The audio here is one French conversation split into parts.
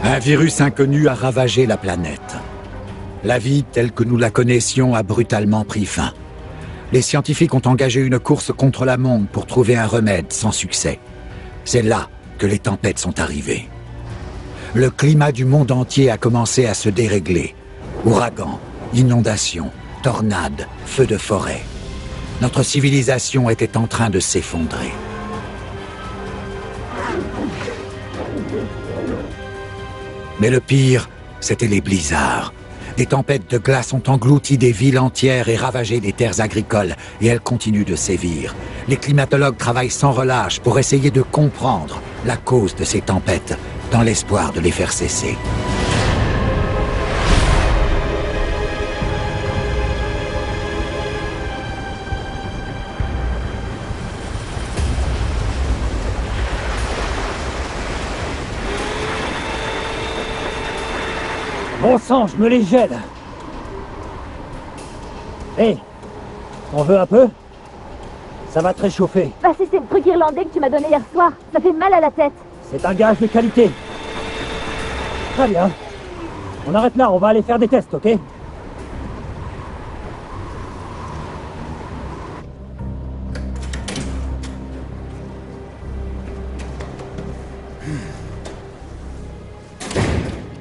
Un virus inconnu a ravagé la planète. La vie telle que nous la connaissions a brutalement pris fin. Les scientifiques ont engagé une course contre la montre pour trouver un remède sans succès. C'est là que les tempêtes sont arrivées. Le climat du monde entier a commencé à se dérégler. Ouragans, inondations, tornades, feux de forêt. Notre civilisation était en train de s'effondrer. Mais le pire, c'était les blizzards. Des tempêtes de glace ont englouti des villes entières et ravagé des terres agricoles, et elles continuent de sévir. Les climatologues travaillent sans relâche pour essayer de comprendre la cause de ces tempêtes, dans l'espoir de les faire cesser. Bon sang, je me les gèle. Hé, on veut un peu? Ça va te réchauffer. Bah c'est le truc irlandais que tu m'as donné hier soir. Ça fait mal à la tête. C'est un gage de qualité. Très bien. On arrête là, on va aller faire des tests, ok?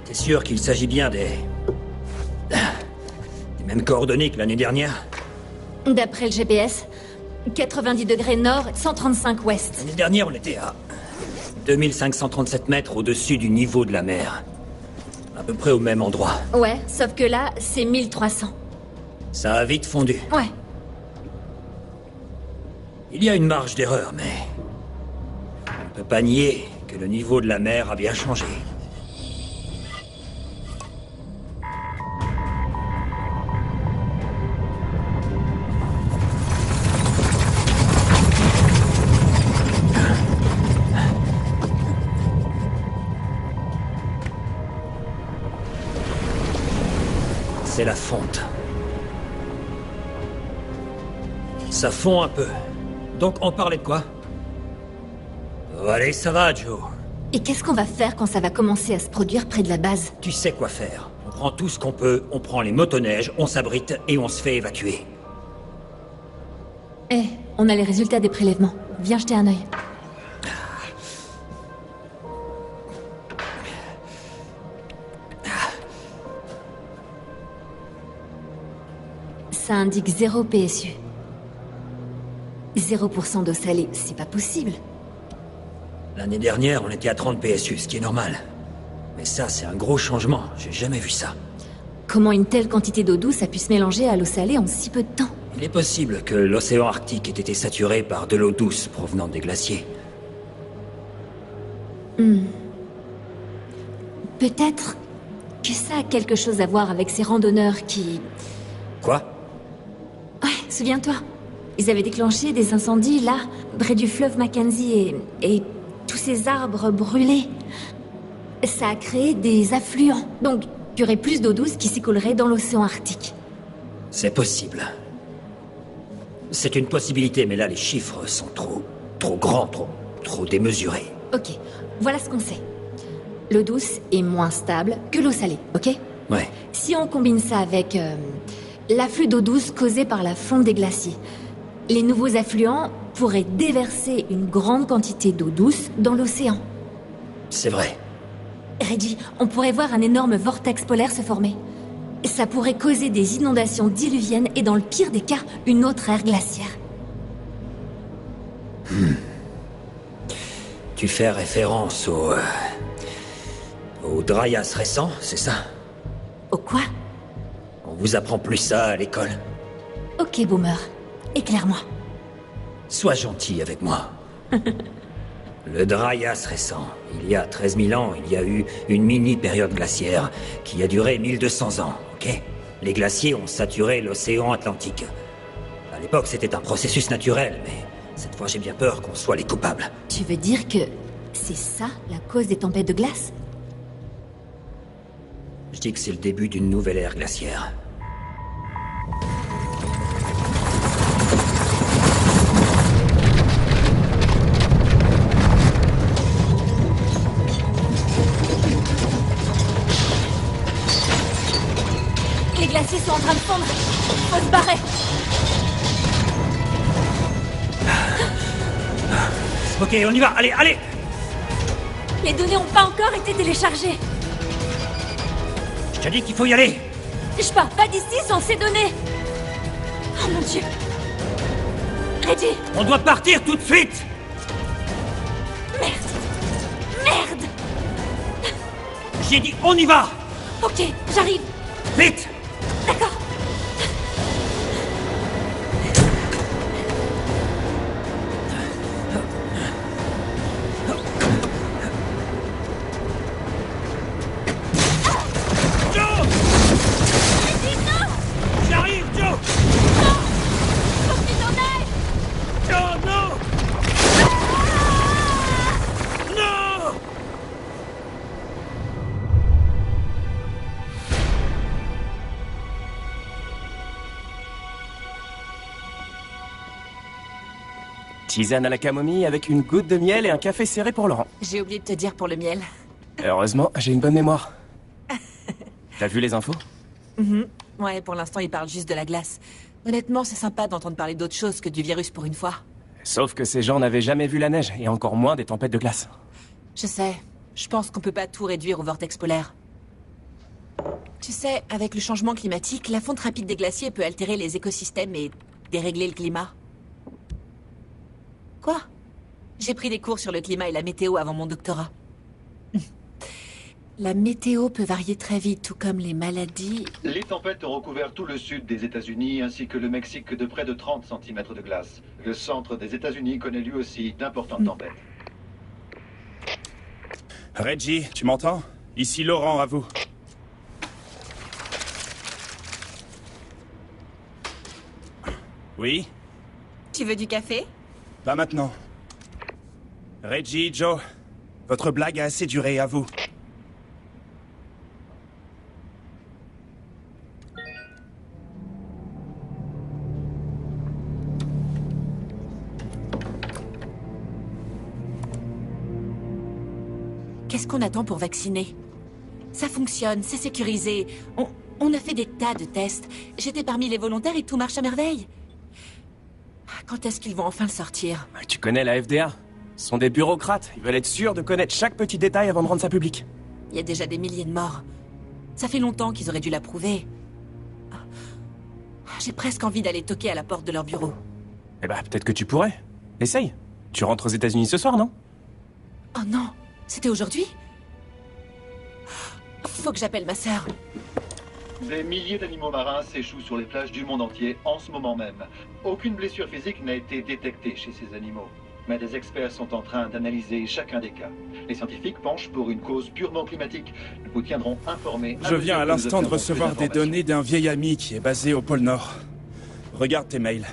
T'es sûr qu'il s'agit bien des mêmes coordonnées que l'année dernière? D'après le GPS, 90 degrés nord, 135 ouest. L'année dernière, on était à 2537 mètres au-dessus du niveau de la mer. À peu près au même endroit. Ouais, sauf que là, c'est 1300. Ça a vite fondu. Ouais. Il y a une marge d'erreur, mais... on ne peut pas nier que le niveau de la mer a bien changé. C'est la fonte. Ça fond un peu. Donc on parlait de quoi? Oh, allez, ça va, Joe. Et qu'est-ce qu'on va faire quand ça va commencer à se produire près de la base? Tu sais quoi faire. On prend tout ce qu'on peut, on prend les motoneiges, on s'abrite et on se fait évacuer. Eh, on a les résultats des prélèvements. Viens jeter un œil. Ça indique 0 PSU. 0% d'eau salée, c'est pas possible. L'année dernière, on était à 30 PSU, ce qui est normal. Mais ça, c'est un gros changement. J'ai jamais vu ça. Comment une telle quantité d'eau douce a pu se mélanger à l'eau salée en si peu de temps? Il est possible que l'océan Arctique ait été saturé par de l'eau douce provenant des glaciers. Peut-être que ça a quelque chose à voir avec ces randonneurs qui... Quoi? Ouais, souviens-toi. Ils avaient déclenché des incendies, là, près du fleuve Mackenzie, et tous ces arbres brûlés. Ça a créé des affluents. Donc, il y aurait plus d'eau douce qui s'écoulerait dans l'océan Arctique. C'est possible. C'est une possibilité, mais là, les chiffres sont trop grands, trop démesurés. Ok, voilà ce qu'on sait. L'eau douce est moins stable que l'eau salée, ok? Ouais. Si on combine ça avec l'afflux d'eau douce causé par la fonte des glaciers, les nouveaux affluents pourraient déverser une grande quantité d'eau douce dans l'océan. C'est vrai. Reggie, on pourrait voir un énorme vortex polaire se former. Ça pourrait causer des inondations diluviennes et dans le pire des cas, une autre ère glaciaire. Tu fais référence au Dryas récent, c'est ça? Au quoi? On vous apprend plus ça à l'école. Ok, Boomer. Éclaire-moi. Sois gentil avec moi. Le Dryas récent. Il y a 13 000 ans, il y a eu une mini-période glaciaire qui a duré 1200 ans, ok? Les glaciers ont saturé l'océan Atlantique. À l'époque, c'était un processus naturel, mais cette fois, j'ai bien peur qu'on soit les coupables. Tu veux dire que c'est ça, la cause des tempêtes de glace? Je dis que c'est le début d'une nouvelle ère glaciaire. s'entendre. Faut se barrer. Ok, on y va, allez, allez! Les données ont pas encore été téléchargées. Je te dis qu'il faut y aller! Je pars pas d'ici sans ces données. Oh mon Dieu. Reggie. On doit partir tout de suite! Merde. Merde. J'ai dit on y va! Ok, j'arrive. Vite! D'accord. Joe! J'arrive, Joe! Faut que tu t'en ailles. Joe, non! Non! Tisane à la camomille avec une goutte de miel et un café serré pour Laurent. J'ai oublié de te dire pour le miel. Heureusement, j'ai une bonne mémoire. T'as vu les infos? Ouais, pour l'instant, il parle juste de la glace. Honnêtement, c'est sympa d'entendre parler d'autre chose que du virus pour une fois. Sauf que ces gens n'avaient jamais vu la neige, et encore moins des tempêtes de glace. Je sais. Je pense qu'on peut pas tout réduire au vortex polaire. Tu sais, avec le changement climatique, la fonte rapide des glaciers peut altérer les écosystèmes et dérégler le climat. Quoi? J'ai pris des cours sur le climat et la météo avant mon doctorat. La météo peut varier très vite, tout comme les maladies. Les tempêtes ont recouvert tout le sud des États-Unis ainsi que le Mexique de près de 30 cm de glace. Le centre des États-Unis connaît lui aussi d'importantes tempêtes. Reggie, tu m'entends? Ici Laurent, à vous. Oui? Tu veux du café? Pas maintenant. Reggie, Joe, votre blague a assez duré, à vous. Qu'est-ce qu'on attend pour vacciner? Ça fonctionne, c'est sécurisé. On a fait des tas de tests. J'étais parmi les volontaires et tout marche à merveille. Quand est-ce qu'ils vont enfin le sortir? Tu connais la FDA? Ce sont des bureaucrates. Ils veulent être sûrs de connaître chaque petit détail avant de rendre ça public. Il y a déjà des milliers de morts. Ça fait longtemps qu'ils auraient dû l'approuver. J'ai presque envie d'aller toquer à la porte de leur bureau. Eh ben, peut-être que tu pourrais. Essaye. Tu rentres aux États-Unis ce soir, non? Oh non, c'était aujourd'hui? Faut que j'appelle ma sœur. Des milliers d'animaux marins s'échouent sur les plages du monde entier en ce moment même. Aucune blessure physique n'a été détectée chez ces animaux. Mais des experts sont en train d'analyser chacun des cas. Les scientifiques penchent pour une cause purement climatique. Nous vous tiendrons informés. Je viens à l'instant de recevoir des données d'un vieil ami qui est basé au pôle Nord. Regarde tes mails.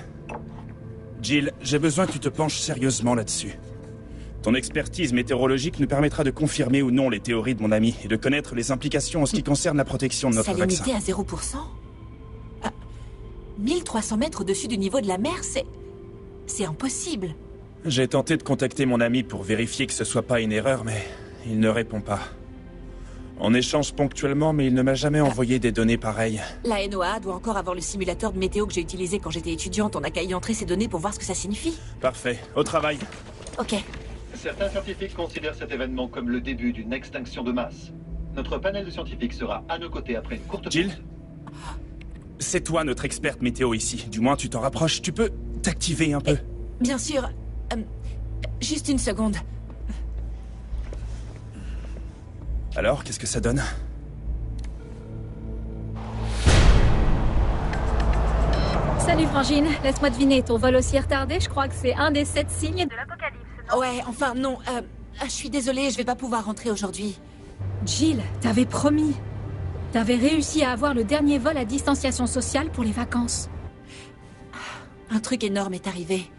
Jill, j'ai besoin que tu te penches sérieusement là-dessus. Ton expertise météorologique nous permettra de confirmer ou non les théories de mon ami et de connaître les implications en ce qui concerne la protection de notre vaccin. Salinité à 0%? 1300 mètres au-dessus du niveau de la mer, c'est impossible. J'ai tenté de contacter mon ami pour vérifier que ce soit pas une erreur, mais il ne répond pas. On échange ponctuellement, mais il ne m'a jamais envoyé des données pareilles. La NOAA doit encore avoir le simulateur de météo que j'ai utilisé quand j'étais étudiante. On n'a qu'à y entrer ces données pour voir ce que ça signifie. Parfait. Au travail. Ok. Certains scientifiques considèrent cet événement comme le début d'une extinction de masse. Notre panel de scientifiques sera à nos côtés après une courte Jill? pause. C'est toi notre experte météo ici. Du moins, tu t'en rapproches. Tu peux t'activer un peu. Bien sûr. Juste une seconde. Alors, qu'est-ce que ça donne? Salut Frangine, laisse-moi deviner, ton vol aussi retardé, je crois que c'est un des 7 signes de l'apocalypse. Ouais, enfin non, je suis désolée, je vais pas pouvoir rentrer aujourd'hui. Jill, t'avais promis. T'avais réussi à avoir le dernier vol à distanciation sociale pour les vacances. Un truc énorme est arrivé.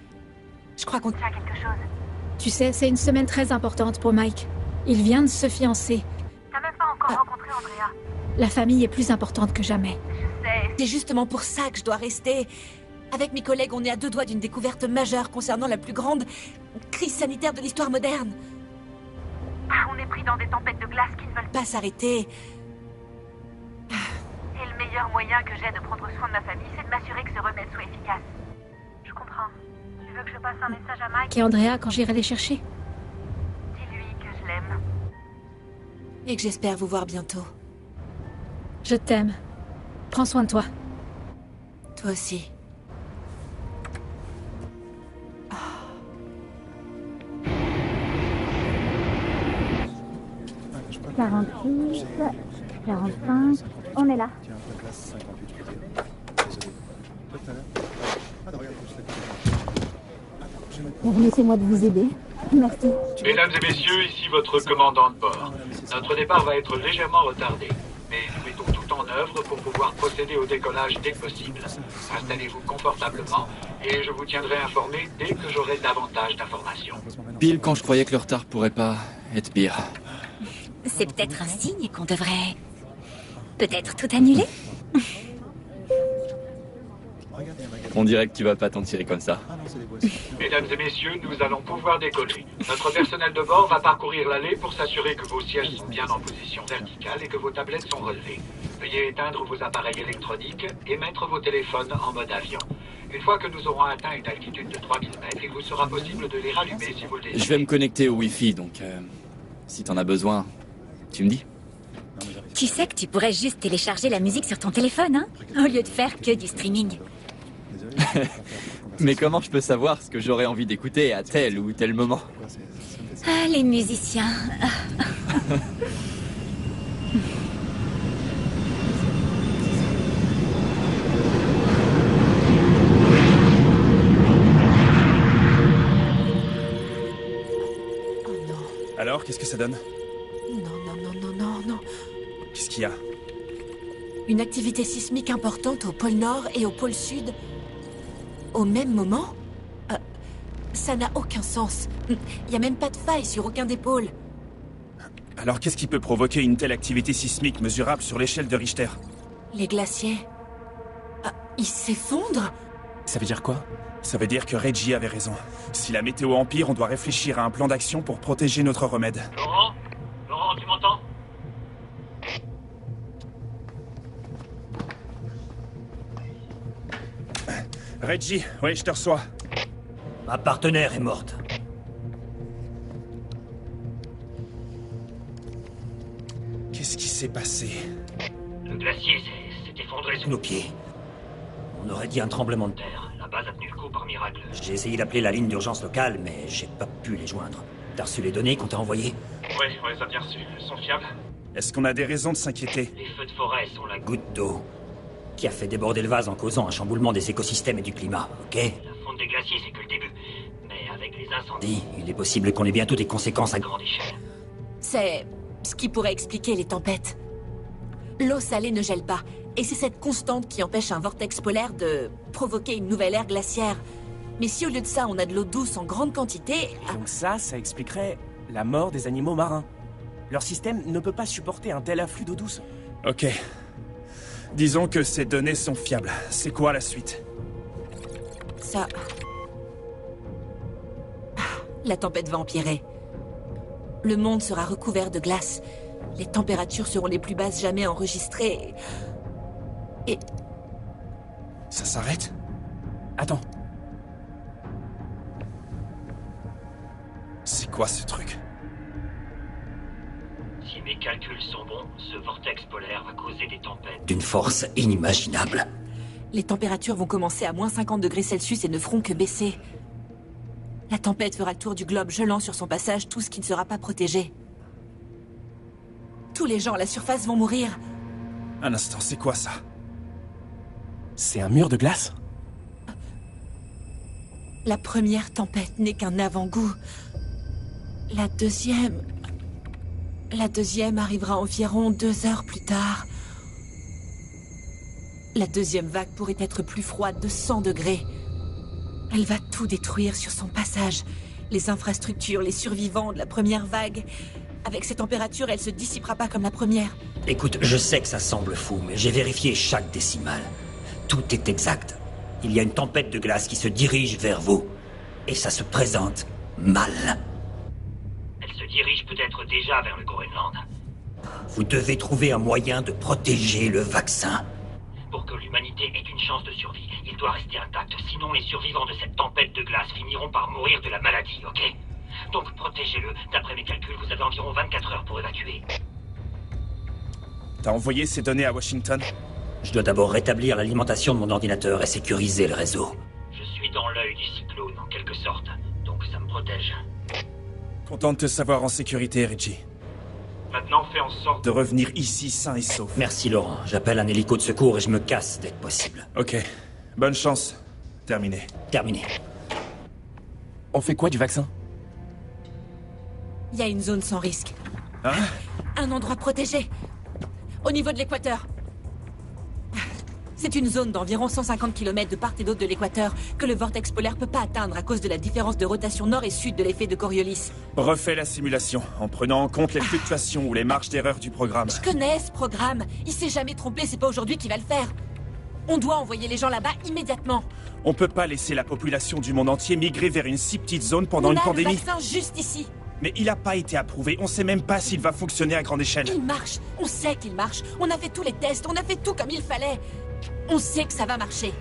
Je crois qu'on tient quelque chose. Tu sais, c'est une semaine très importante pour Mike. Il vient de se fiancer. T'as même pas encore rencontré Andrea. La famille est plus importante que jamais. C'est justement pour ça que je dois rester. Avec mes collègues, on est à 2 doigts d'une découverte majeure concernant la plus grande crise sanitaire de l'histoire moderne. On est pris dans des tempêtes de glace qui ne veulent Pas s'arrêter. Et le Le meilleur moyen que j'ai de prendre soin de ma famille, c'est de m'assurer que ce remède soit efficace. Je comprends. Tu veux que je passe un message à Mike? Et Andrea quand j'irai les chercher. Dis-lui que je l'aime. Et que j'espère vous voir bientôt. Je t'aime. Prends soin de toi. Toi aussi. 46, 45, on est là. Permettez-moi de vous aider. Merci. Mesdames et messieurs, ici votre commandant de bord. Notre départ va être légèrement retardé, mais nous mettons tout en œuvre pour pouvoir procéder au décollage dès que possible. Installez-vous confortablement et je vous tiendrai informé dès que j'aurai davantage d'informations. Pile quand je croyais que le retard pourrait pas être pire. C'est peut-être un signe qu'on devrait... peut-être tout annuler? On dirait que tu vas pas t'en tirer comme ça. Mesdames et messieurs, nous allons pouvoir décoller. Notre personnel de bord va parcourir l'allée pour s'assurer que vos sièges sont bien en position verticale et que vos tablettes sont relevées. Veuillez éteindre vos appareils électroniques et mettre vos téléphones en mode avion. Une fois que nous aurons atteint une altitude de 3000 mètres, il vous sera possible de les rallumer si vous le désirez. Je vais me connecter au Wi-Fi, donc si t'en as besoin, tu me dis. Tu sais que tu pourrais juste télécharger la musique sur ton téléphone, hein? Au lieu de faire que du streaming. Mais comment je peux savoir ce que j'aurais envie d'écouter à tel ou tel moment? Ah, les musiciens. Alors, qu'est-ce que ça donne? Non. Qu'est-ce qu'il y a? Une activité sismique importante au pôle Nord et au pôle Sud. Au même moment? Ça n'a aucun sens. Il n'y a même pas de faille sur aucun des pôles. Alors qu'est-ce qui peut provoquer une telle activité sismique mesurable sur l'échelle de Richter? Les glaciers... ils s'effondrent? Ça veut dire quoi? Ça veut dire que Reggie avait raison. Si la météo empire, on doit réfléchir à un plan d'action pour protéger notre remède. Laurent, tu m'entends? Reggie, oui, je te reçois. Ma partenaire est morte. Qu'est-ce qui s'est passé? Le glacier s'est effondré sous nos pieds. On aurait dit un tremblement de terre. La base a tenu le coup par miracle. J'ai essayé d'appeler la ligne d'urgence locale, mais j'ai pas pu les joindre. T'as reçu les données qu'on t'a envoyées? Oui, ça a bien reçu. Elles sont fiables. Est-ce qu'on a des raisons de s'inquiéter? Les feux de forêt sont la goutte d'eau qui a fait déborder le vase en causant un chamboulement des écosystèmes et du climat, ok? La fonte des glaciers, c'est que le début. Mais avec les incendies, il est possible qu'on ait bientôt des conséquences à grande échelle. C'est ce qui pourrait expliquer les tempêtes. L'eau salée ne gèle pas, et c'est cette constante qui empêche un vortex polaire de provoquer une nouvelle ère glaciaire. Mais si au lieu de ça, on a de l'eau douce en grande quantité... Donc ça expliquerait la mort des animaux marins. Leur système ne peut pas supporter un tel afflux d'eau douce. Ok. Disons que ces données sont fiables. C'est quoi la suite? Ça... La tempête va empirer. Le monde sera recouvert de glace. Les températures seront les plus basses jamais enregistrées. Et... Ça s'arrête? Attends. C'est quoi ce truc? Si mes calculs sont bons, ce vortex polaire va causer des tempêtes d'une force inimaginable. Les températures vont commencer à moins 50 degrés Celsius et ne feront que baisser. La tempête fera le tour du globe, gelant sur son passage tout ce qui ne sera pas protégé. Tous les gens à la surface vont mourir. Un instant, c'est quoi ça? C'est un mur de glace? La première tempête n'est qu'un avant-goût. La deuxième arrivera environ 2 heures plus tard. La deuxième vague pourrait être plus froide de 100 degrés. Elle va tout détruire sur son passage. Les infrastructures, les survivants de la première vague. Avec ces températures, elle se dissipera pas comme la première. Écoute, je sais que ça semble fou, mais j'ai vérifié chaque décimale. Tout est exact. Il y a une tempête de glace qui se dirige vers vous. Et ça se présente mal. Elle se dirige peut-être déjà vers le Groenland. Vous devez trouver un moyen de protéger le vaccin. que l'humanité ait une chance de survie, il doit rester intact. Sinon, les survivants de cette tempête de glace finiront par mourir de la maladie, ok? Donc protégez-le. D'après mes calculs, vous avez environ 24 heures pour évacuer. T'as envoyé ces données à Washington? Je dois d'abord rétablir l'alimentation de mon ordinateur et sécuriser le réseau. Je suis dans l'œil du cyclone, en quelque sorte. Donc ça me protège. Content de te savoir en sécurité, Reggie. Maintenant, fais en sorte de revenir ici sain et sauf. Merci, Laurent. J'appelle un hélico de secours et je me casse dès que possible. Ok. Bonne chance. Terminé. Terminé. On fait quoi du vaccin? Il y a une zone sans risque. Hein? Un endroit protégé. Au niveau de l'équateur. C'est une zone d'environ 150 km de part et d'autre de l'équateur que le vortex polaire peut pas atteindre à cause de la différence de rotation nord et sud de l'effet de Coriolis. Refais la simulation, en prenant en compte les fluctuations ou les marges d'erreur du programme. Je connais ce programme. Il s'est jamais trompé, c'est pas aujourd'hui qu'il va le faire. On doit envoyer les gens là-bas immédiatement. On peut pas laisser la population du monde entier migrer vers une si petite zone pendant une pandémie. On a le vaccin juste ici. Mais il a pas été approuvé, on sait même pas s'il va fonctionner à grande échelle. Il marche, on sait qu'il marche. On a fait tous les tests, on a fait tout comme il fallait. On sait que ça va marcher.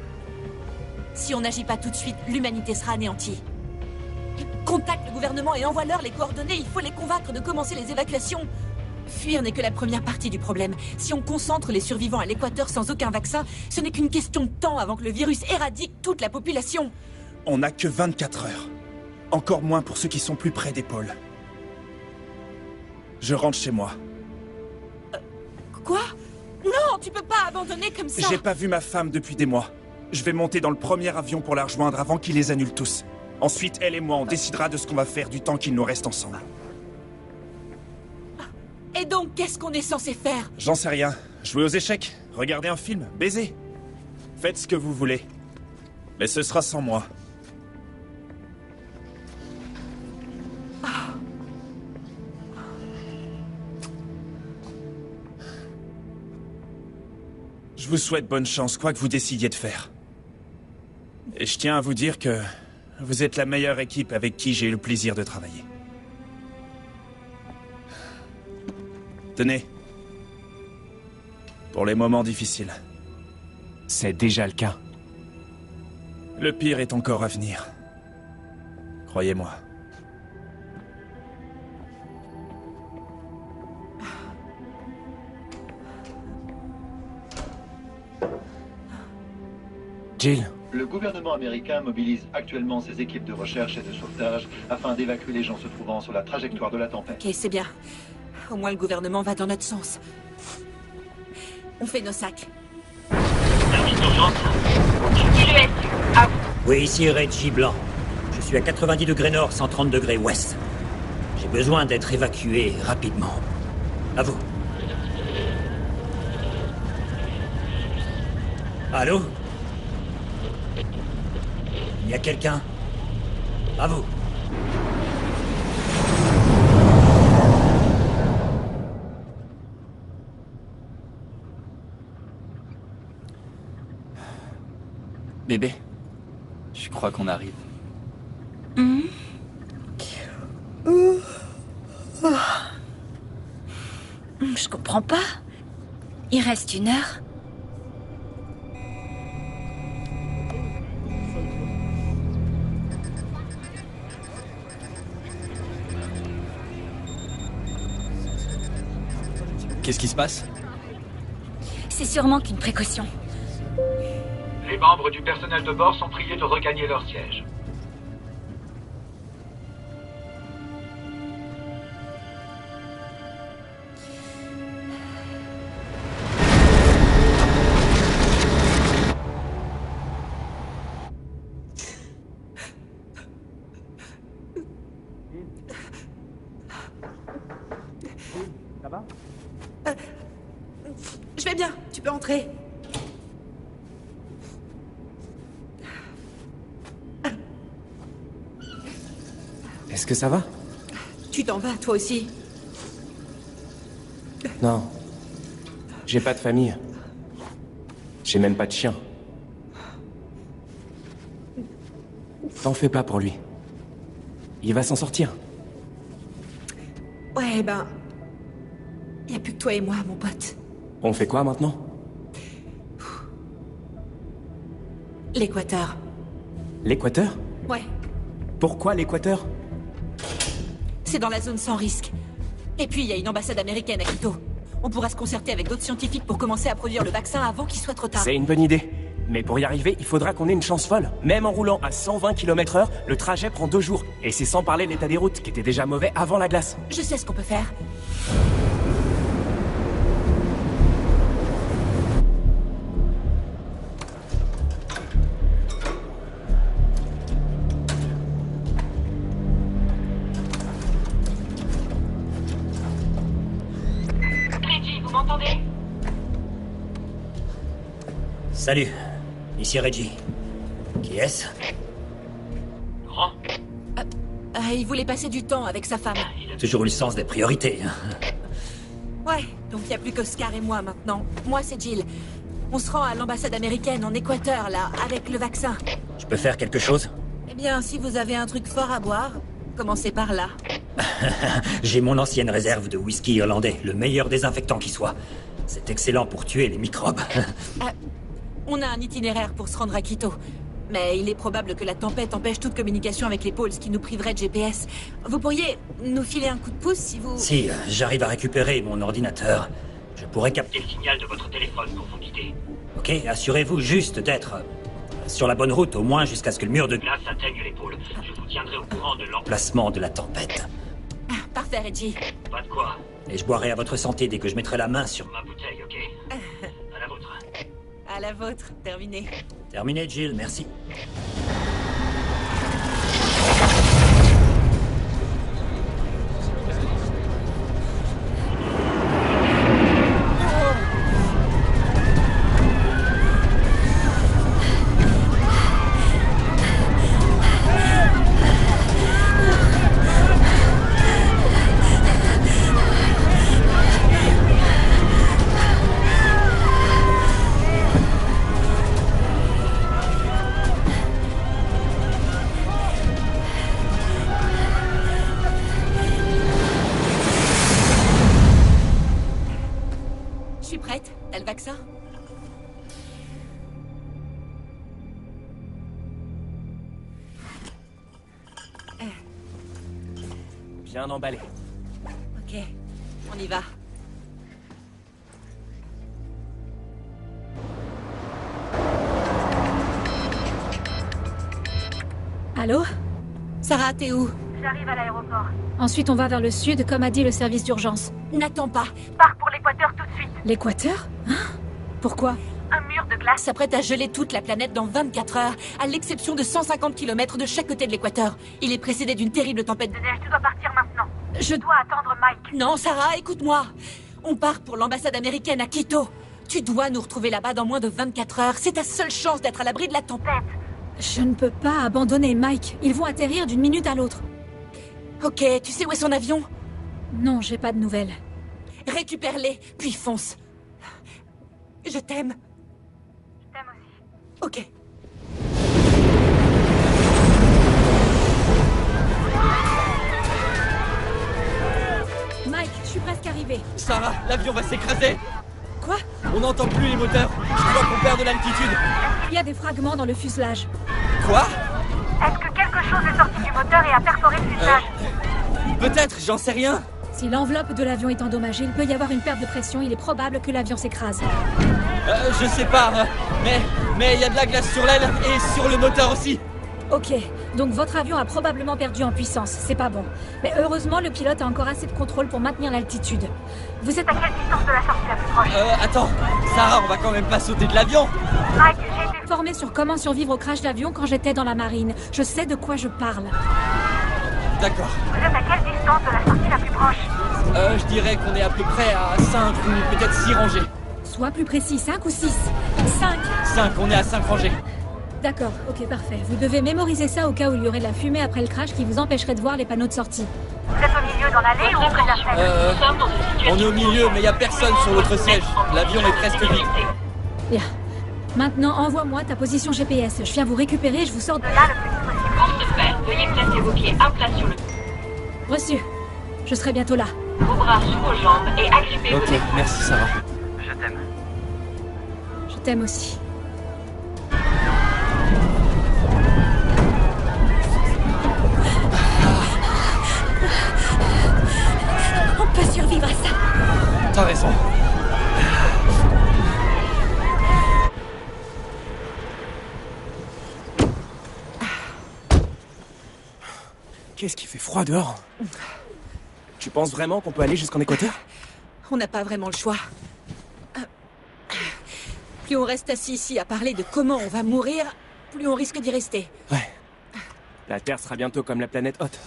Si on n'agit pas tout de suite, l'humanité sera anéantie. Contacte le gouvernement et envoie-leur les coordonnées, il faut les convaincre de commencer les évacuations. Fuir n'est que la première partie du problème. Si on concentre les survivants à l'équateur sans aucun vaccin, ce n'est qu'une question de temps avant que le virus éradique toute la population. On n'a que 24 heures. Encore moins pour ceux qui sont plus près des pôles. Je rentre chez moi. Quoi ? Non, tu peux pas abandonner comme ça. J'ai pas vu ma femme depuis des mois. Je vais monter dans le premier avion pour la rejoindre avant qu'ils les annulent tous. Ensuite, elle et moi, on décidera de ce qu'on va faire du temps qu'il nous reste ensemble. Et donc, qu'est-ce qu'on est censé faire? J'en sais rien. Jouer aux échecs, regarder un film, baiser. Faites ce que vous voulez. Mais ce sera sans moi. Je vous souhaite bonne chance, quoi que vous décidiez de faire. Et je tiens à vous dire que vous êtes la meilleure équipe avec qui j'ai eu le plaisir de travailler. Tenez. Pour les moments difficiles. C'est déjà le cas. Le pire est encore à venir. Croyez-moi. Jill. Le gouvernement américain mobilise actuellement ses équipes de recherche et de sauvetage afin d'évacuer les gens se trouvant sur la trajectoire de la tempête. Ok, c'est bien. Au moins le gouvernement va dans notre sens. On fait nos sacs. Service d'urgence. Ici le SU, à vous. Oui, ici Reggie Blanc. Je suis à 90 degrés nord, 130 degrés ouest. J'ai besoin d'être évacué rapidement. À vous. Allô? Il y a quelqu'un? À vous. Bébé, je crois qu'on arrive. Je comprends pas. Il reste 1 heure. Qu'est-ce qui se passe? C'est sûrement qu'une précaution. Les membres du personnel de bord sont priés de regagner leur siège. Ça va? Je vais bien, tu peux entrer. Est-ce que ça va? Tu t'en vas, toi aussi. Non. J'ai pas de famille. J'ai même pas de chien. T'en fais pas pour lui. Il va s'en sortir. Ouais, ben... Y a plus que toi et moi, mon pote. On fait quoi maintenant? L'Équateur. L'Équateur? Ouais, Pourquoi l'Équateur? c'est dans la zone sans risque. Et puis, il y a une ambassade américaine à Quito. On pourra se concerter avec d'autres scientifiques pour commencer à produire le vaccin avant qu'il soit trop tard. C'est une bonne idée. Mais pour y arriver, il faudra qu'on ait une chance folle. Même en roulant à 120 km/h, le trajet prend 2 jours. Et c'est sans parler de l'état des routes, qui était déjà mauvais avant la glace. Je sais ce qu'on peut faire. Reggie, vous m'entendez? Salut, ici Reggie. Qui est-ce? Grand? Il voulait passer du temps avec sa femme. Il a toujours eu le sens des priorités. Ouais, donc il n'y a plus qu'Oscar et moi maintenant. Moi, c'est Jill. On se rend à l'ambassade américaine en Équateur, là, avec le vaccin. Je peux faire quelque chose? Eh bien, si vous avez un truc fort à boire, commencez par là. J'ai mon ancienne réserve de whisky irlandais, le meilleur désinfectant qui soit. C'est excellent pour tuer les microbes. On a un itinéraire pour se rendre à Quito. Mais il est probable que la tempête empêche toute communication avec les pôles, ce qui nous priverait de GPS. Vous pourriez nous filer un coup de pouce si vous... Si j'arrive à récupérer mon ordinateur, je pourrais capter Le signal de votre téléphone pour vous guider. Ok, assurez-vous juste d'être sur la bonne route, au moins jusqu'à ce que le mur de Glace atteigne les pôles. Je vous tiendrai au courant de l'emplacement. placement de la tempête. Parfait, Reggie. Pas de quoi. Et je boirai à votre santé dès que je mettrai la main sur... Ma bouteille, ok? À la vôtre. À la vôtre, terminé. Terminé, Jill, merci. Je suis prête. T'as le vaccin? Bien emballé. Ok, on y va. Allô? Sarah, t'es où? J'arrive à l'aéroport. Ensuite, on va vers le sud, comme a dit le service d'urgence. N'attends pas. Pars pour l'Équateur tout de suite. L'Équateur? Hein? Pourquoi? Un mur de glace. S'apprête à geler toute la planète dans 24 heures, à l'exception de 150 km de chaque côté de l'Équateur. Il est précédé d'une terrible tempête de neige. Tu dois partir maintenant. Je dois attendre Mike. Non, Sarah, écoute-moi. On part pour l'ambassade américaine à Quito. Tu dois nous retrouver là-bas dans moins de 24 heures. C'est ta seule chance d'être à l'abri de la tempête. Je ne peux pas abandonner Mike. Ils vont atterrir d'une minute à l'autre. Ok, tu sais où est son avion? Non, j'ai pas de nouvelles. Récupère-les, puis fonce. Je t'aime. Je t'aime aussi. Ok. Mike, je suis presque arrivé. Sarah, l'avion va s'écraser. Quoi? On n'entend plus les moteurs. Je crois qu'on perd de l'altitude. Il y a des fragments dans le fuselage. Quoi? Est-ce que quelque chose est sorti du moteur et a perforé le fuselage? Peut-être, j'en sais rien. Si l'enveloppe de l'avion est endommagée, il peut y avoir une perte de pression. Il est probable que l'avion s'écrase. Je sais pas, mais il y a de la glace sur l'aile et sur le moteur aussi. Ok, donc votre avion a probablement perdu en puissance. C'est pas bon. Mais heureusement, le pilote a encore assez de contrôle pour maintenir l'altitude. Vous êtes à quelle distance de la sortie la plus proche? Attends, Sarah, on va quand même pas sauter de l'avion. Mike, j'ai été formé sur comment survivre au crash d'avion quand j'étais dans la marine. Je sais de quoi je parle. D'accord. Vous êtes à quelle distance de la sortie la plus proche? Je dirais qu'on est à peu près à 5 ou peut-être 6 rangées. Sois plus précis, 5 ou 6? 5. 5, on est à 5 rangées. D'accord, ok, parfait. Vous devez mémoriser ça au cas où il y aurait de la fumée après le crash qui vous empêcherait de voir les panneaux de sortie. Vous êtes au milieu dans l'allée ou près de la fenêtre? On est au milieu, mais il y a personne sur l'autre siège. L'avion est presque vide. Bien. Maintenant, envoie-moi ta position GPS. Je viens vous récupérer et je vous sors de là le plus vite possible. Pour ce faire, veuillez placer vos pieds à plat sur le... Reçu. Je serai bientôt là. Vos bras sous vos jambes et agrippez vos... Ok, merci Sarah. Je t'aime. Je t'aime aussi. T'as raison. Qu'est-ce qui fait froid dehors? Tu penses vraiment qu'on peut aller jusqu'en Équateur? On n'a pas vraiment le choix. Plus on reste assis ici à parler de comment on va mourir, plus on risque d'y rester. Ouais. La Terre sera bientôt comme la planète Hoth.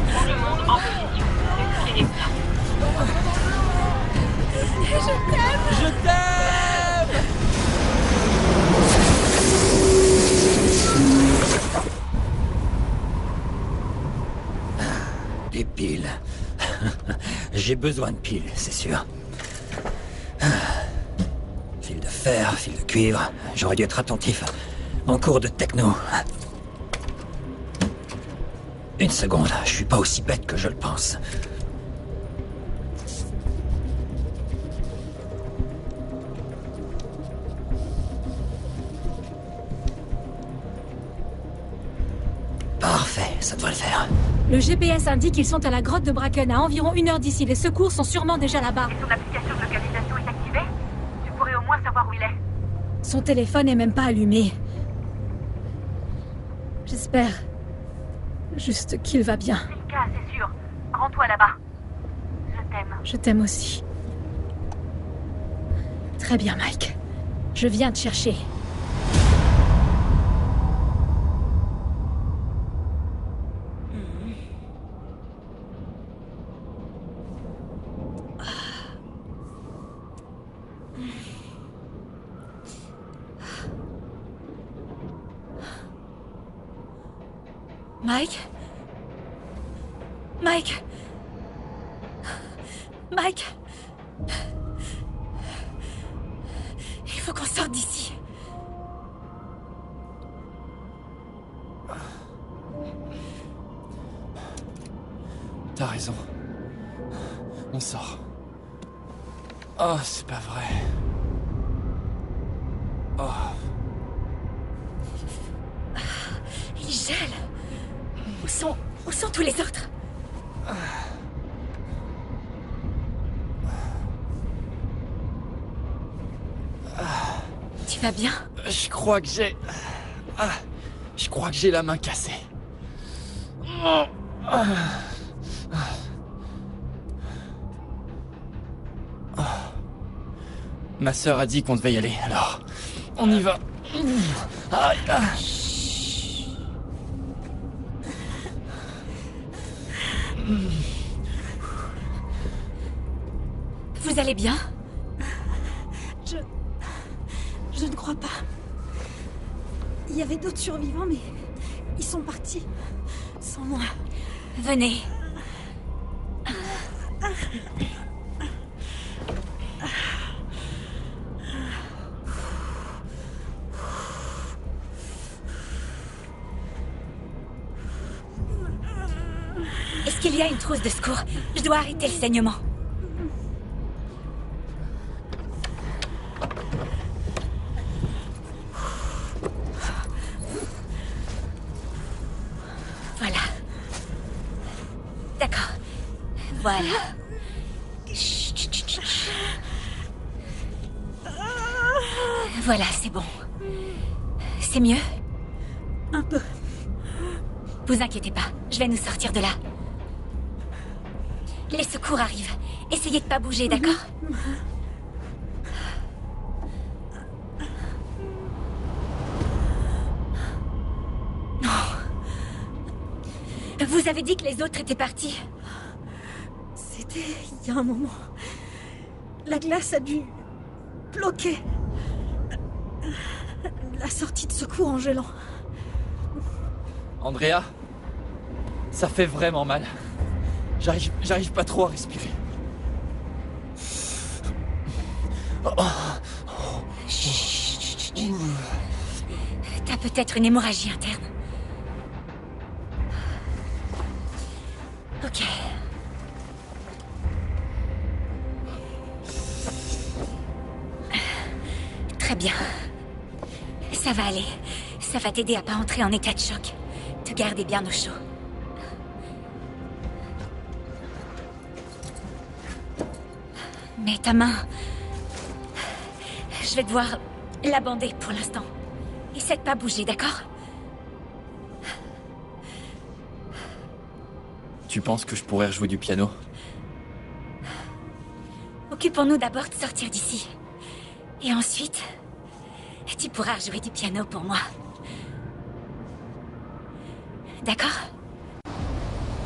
Tout le monde en position. Respirez bien. Je t'aime. Des piles. J'ai besoin de piles, c'est sûr. Fil de fer, fil de cuivre. J'aurais dû être attentif en cours de techno. Une seconde, je suis pas aussi bête que je le pense. Parfait, ça devrait le faire. Le GPS indique qu'ils sont à la grotte de Bracken, à environ 1 heure d'ici. Les secours sont sûrement déjà là-bas. Et son application de localisation est activée? Tu pourrais au moins savoir où il est. Son téléphone n'est même pas allumé. J'espère juste qu'il va bien. C'est le cas, c'est sûr. Rends-toi là-bas. Je t'aime. Je t'aime aussi. Très bien, Mike. Je viens te chercher. Mike? Mike? Mike? Il faut qu'on sorte d'ici. T'as raison. On sort. Oh, c'est pas vrai. Oh. Il gèle. Où sont tous les autres? Tu vas bien? Je crois que j'ai... je crois que j'ai la main cassée. Ma sœur a dit qu'on devait y aller, alors... On y va. Aïe. Vous allez bien? Je ne crois pas. Il y avait d'autres survivants, mais ils sont partis sans moi. Venez. Est-ce qu'il y a une trousse de secours? Je dois arrêter le saignement. Voilà. D'accord. Voilà. Chut, chut, chut, chut. Voilà, c'est bon. C'est mieux? Un peu. Vous inquiétez pas, je vais nous sortir de là. Les secours arrivent. Essayez de pas bouger, d'accord? Non. Vous avez dit que les autres étaient partis. C'était il y a un moment. La glace a dû bloquer la sortie de secours en gelant. Andrea, ça fait vraiment mal. J'arrive pas trop à respirer. Chut. T'as peut-être une hémorragie interne. Ok. Très bien. Ça va aller. Ça va t'aider à pas entrer en état de choc. Te garder bien au chaud. Mais ta main... Je vais devoir la bander pour l'instant. Essaie de pas bouger, d'accord? Tu penses que je pourrais rejouer du piano? Occupons-nous d'abord de sortir d'ici. Et ensuite, tu pourras jouer du piano pour moi. D'accord?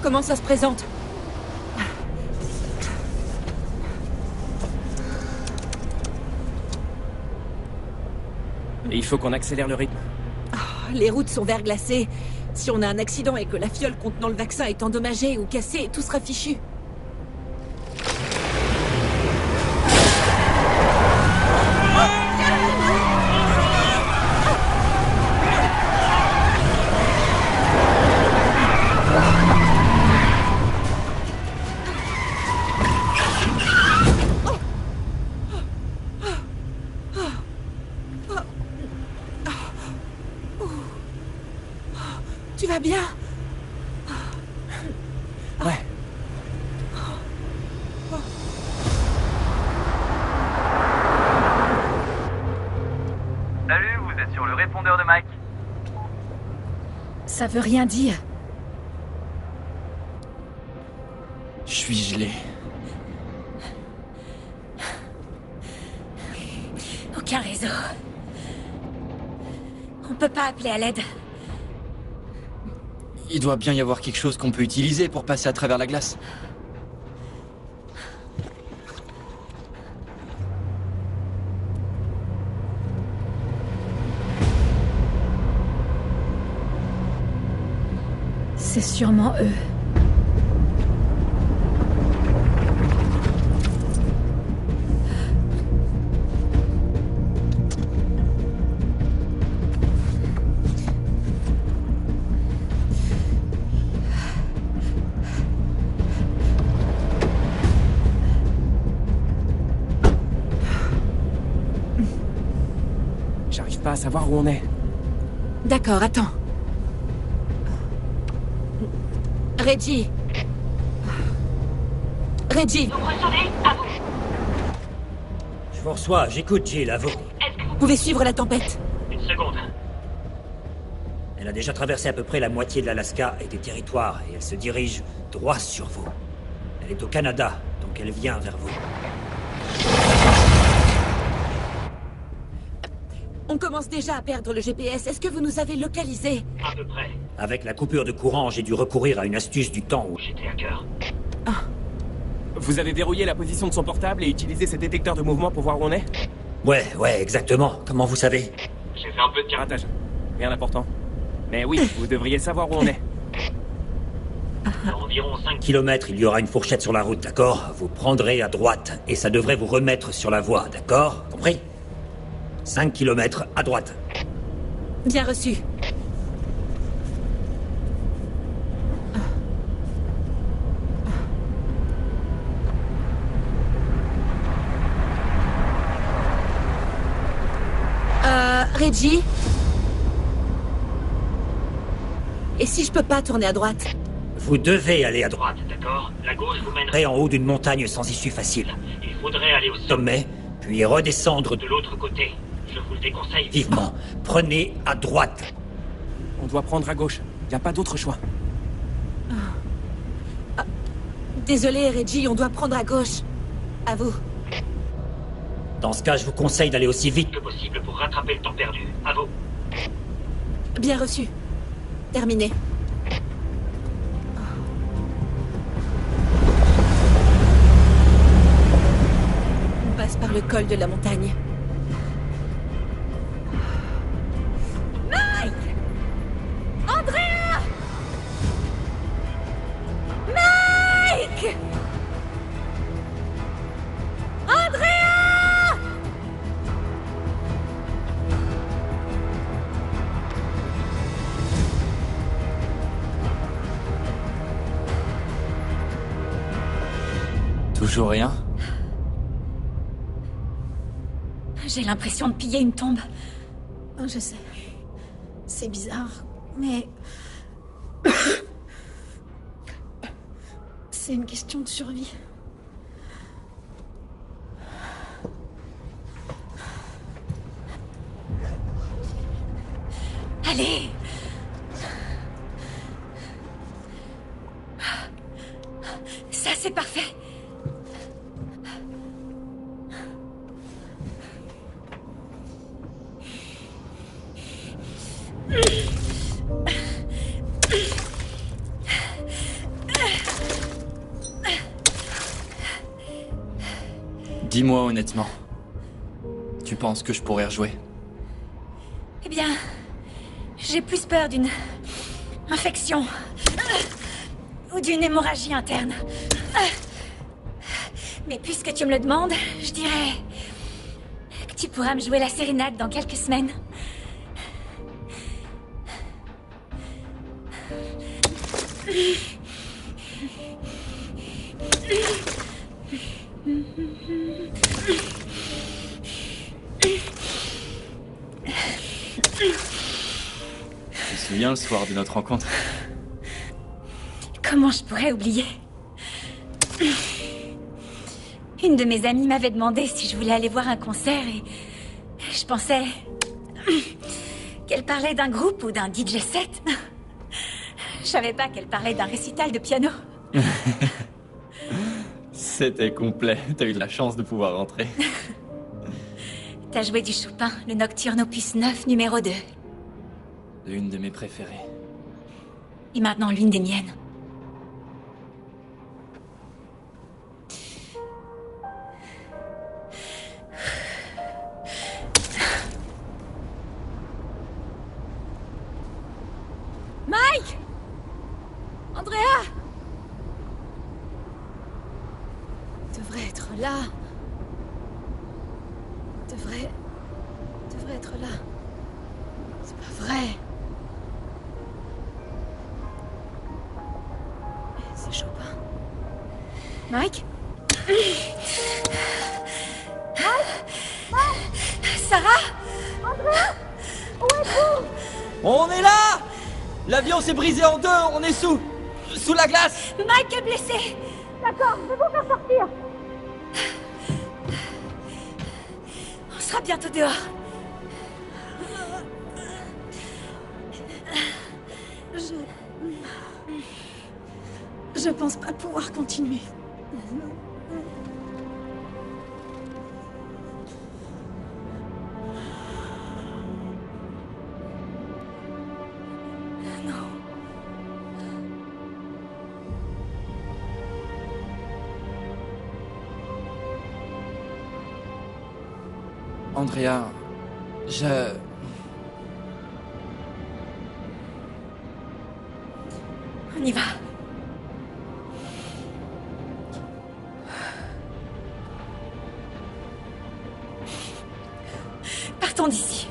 Comment ça se présente? Et il faut qu'on accélère le rythme. Oh, les routes sont verglacées. Si on a un accident et que la fiole contenant le vaccin est endommagée ou cassée, tout sera fichu. Tu vas bien? Ouais. Salut, vous êtes sur le répondeur de Mike. Ça veut rien dire. Je suis gelé. Aucun réseau. On peut pas appeler à l'aide. Il doit bien y avoir quelque chose qu'on peut utiliser pour passer à travers la glace. C'est sûrement eux. J'arrive pas à savoir où on est. D'accord, attends. Reggie. Reggie. Vous me recevez? À vous. Je vous reçois, j'écoute Jill, à vous. Vous pouvez suivre la tempête. Une seconde. Elle a déjà traversé à peu près la moitié de l'Alaska et des territoires, et elle se dirige droit sur vous. Elle est au Canada, donc elle vient vers vous. On commence déjà à perdre le GPS. Est-ce que vous nous avez localisés? À peu près. Avec la coupure de courant, j'ai dû recourir à une astuce du temps où J'étais à cœur. Vous avez verrouillé la position de son portable et utilisé ses détecteurs de mouvement pour voir où on est? Ouais, exactement. Comment vous savez? J'ai fait un peu de Piratage. Rien d'important. Mais oui, vous devriez savoir où on est. À environ 5 Kilomètres, il y aura une fourchette sur la route, d'accord? Vous prendrez à droite, et ça devrait vous remettre sur la voie, d'accord? Compris? 5 kilomètres à droite. Bien reçu. Reggie? Et si je peux pas tourner à droite? Vous devez aller à droite. d'accord? La gauche vous mènerait En haut d'une montagne sans issue facile. Il faudrait aller au Sommet, puis redescendre de l'autre côté. Je vous le déconseille vivement. Prenez à droite. On doit prendre à gauche. Y a pas d'autre choix. Désolé, Reggie, on doit prendre à gauche. À vous. Dans ce cas, je vous conseille d'aller aussi vite que possible pour rattraper le temps perdu. À vous. Bien reçu. Terminé. On passe par le col de la montagne. Mike! Andrea! Mike! Andrea! Toujours rien? J'ai l'impression de piller une tombe. Je sais. C'est bizarre, mais... c'est une question de survie. Allez! Ça, c'est parfait. Dis-moi honnêtement, tu penses que je pourrais rejouer? Eh bien, j'ai plus peur d'une infection ou d'une hémorragie interne. Mais puisque tu me le demandes, je dirais que tu pourras me jouer la sérénade dans quelques semaines. Tu te souviens le soir de notre rencontre? Comment je pourrais oublier? Une de mes amies m'avait demandé si je voulais aller voir un concert et je pensais qu'elle parlait d'un groupe ou d'un DJ set. Je savais pas qu'elle parlait d'un récital de piano. C'était complet, t'as eu de la chance de pouvoir rentrer. T'as joué du Chopin, le Nocturne opus 9, numéro 2. L'une de mes préférées. Et maintenant l'une des miennes. Mike! Andrea! Devrait être là. Devrait être là. C'est pas vrai. C'est Chopin. Mike? Sarah? Andrea? Où êtes-vous? On est là! L'avion s'est brisé en deux, on est sous la glace! Mike est blessé! D'accord, je vais vous faire sortir. On sera bientôt dehors. Je pense pas pouvoir continuer. Non. Andrea, On y va. Partons d'ici.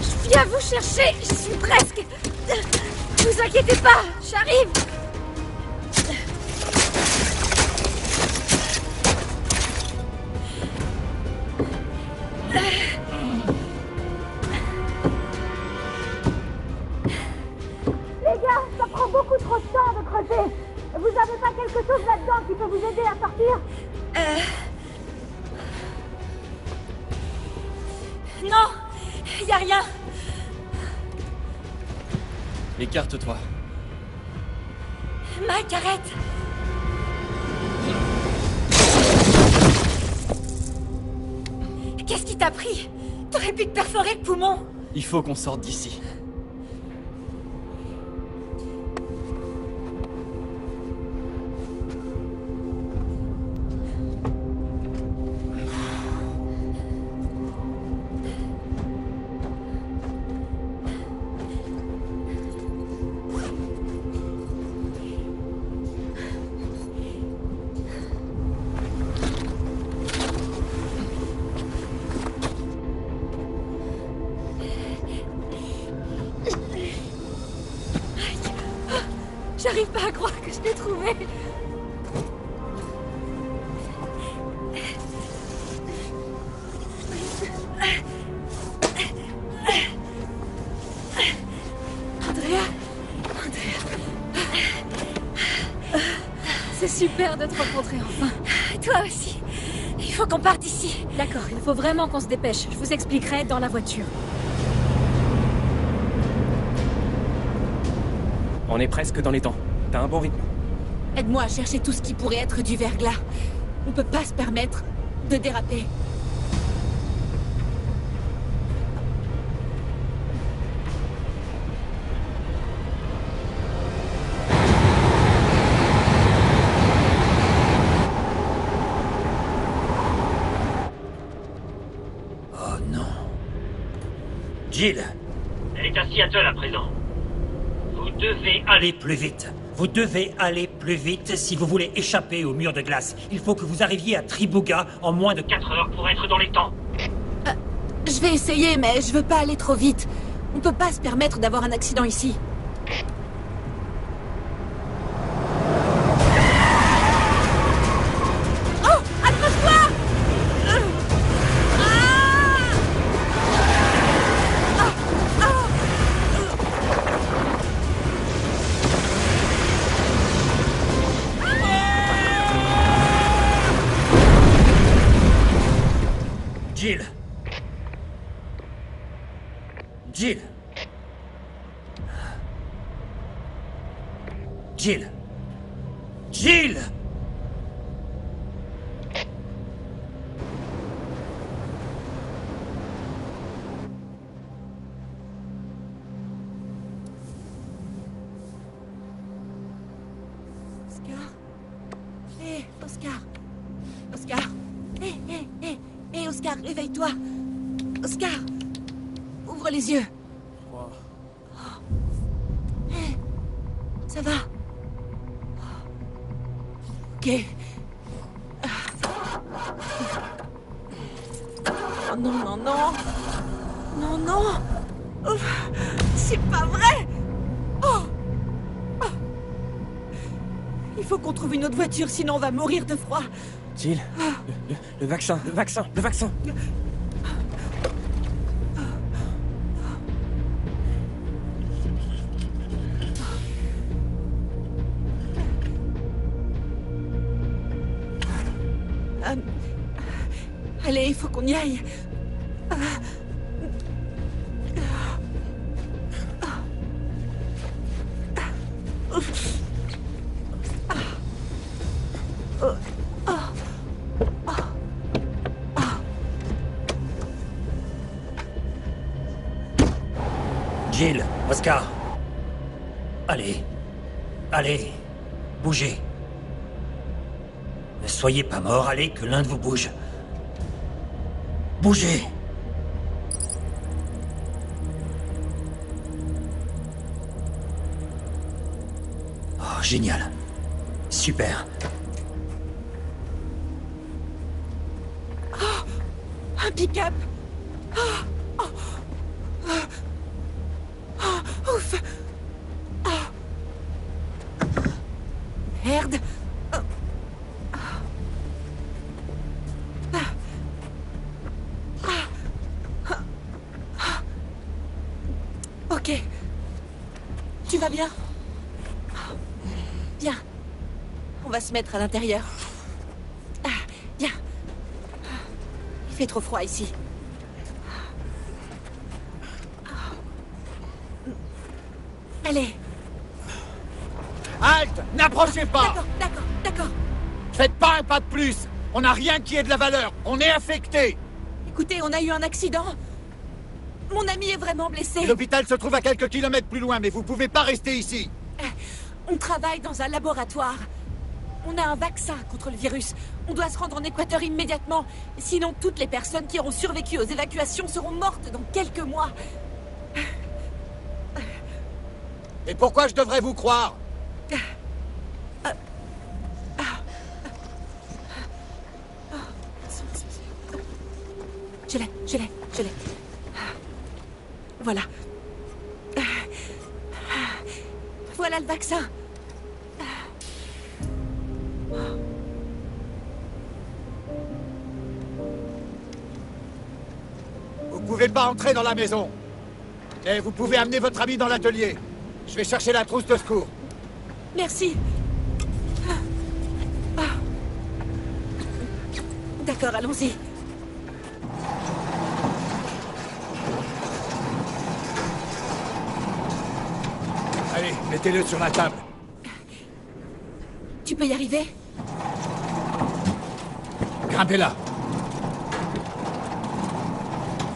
Je viens vous chercher, je suis presque... Ne vous inquiétez pas, j'arrive. Les gars, ça prend beaucoup trop de temps de creuser. Vous avez pas quelque chose là-dedans qui peut vous aider à sortir? Non, y a rien. écarte-toi. Mike, arrête. Qu'est-ce qui t'a pris? T'aurais pu te perforer le poumon. Il faut qu'on sorte d'ici. J'arrive pas à croire que je l'ai trouvé. Super de te rencontrer enfin. Toi aussi. Il faut qu'on parte d'ici. D'accord, il faut vraiment qu'on se dépêche. Je vous expliquerai dans la voiture. On est presque dans les temps. T'as un bon rythme. Aide-moi à chercher tout ce qui pourrait être du verglas. On peut pas se permettre de déraper. Oh non. Jill! Elle est à Seattle à présent. Vous devez Allez plus vite. Vous devez aller plus vite si vous voulez échapper au mur de glace. Il faut que vous arriviez à Tribuga en moins de 4 heures pour être dans les temps. Je vais essayer, mais je veux pas aller trop vite. On peut pas se permettre d'avoir un accident ici. Oh! Accroche-toi! Jill! Jill! Jill! Jill! Oscar? Hé, Oscar! Oscar! Hé, Oscar, réveille-toi! Oscar! Ouvre les yeux! Hé, ça va? Ok. Oh non, non, non! Non, non! Ouf, c'est pas vrai! Oh! Oh! Il faut qu'on trouve une autre voiture, sinon on va mourir de froid! Jill, le vaccin, le vaccin, le vaccin. Allez, il faut qu'on y aille. Jill, Oscar. Allez. Allez. Bougez. Ne soyez pas morts, allez, que l'un de vous bouge. Bougez. Oh, génial. Super. Oh, un pick-up. Ouf. Merde. Ok. Tu vas bien? Bien. On va se mettre à l'intérieur. Bien. Il fait trop froid ici. Allez. Halte! N'approchez pas! D'accord. Faites pas un pas de plus! On n'a rien qui ait de la valeur! On est affecté! Écoutez, on a eu un accident. Mon ami est vraiment blessé. L'hôpital se trouve à quelques kilomètres plus loin, mais vous pouvez pas rester ici! On travaille dans un laboratoire. On a un vaccin contre le virus. On doit se rendre en Équateur immédiatement. Sinon, toutes les personnes qui auront survécu aux évacuations seront mortes dans quelques mois. Et pourquoi je devrais vous croire? Je l'ai. Voilà. Voilà le vaccin. Vous pouvez pas entrer dans la maison. Et vous pouvez amener votre ami dans l'atelier. Je vais chercher la trousse de secours. Merci. D'accord, allons-y. Allez, mettez-le sur la table. Tu peux y arriver? Grimpez là.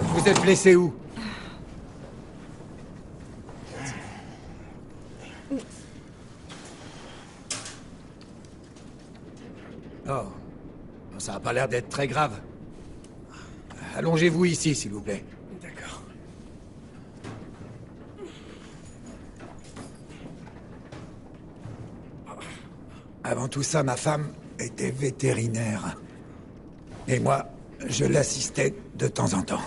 Vous êtes blessé où? Oh. Ça n'a pas l'air d'être très grave. Allongez-vous ici, s'il vous plaît. D'accord. Avant tout ça, ma femme était vétérinaire. Et moi, je l'assistais de temps en temps.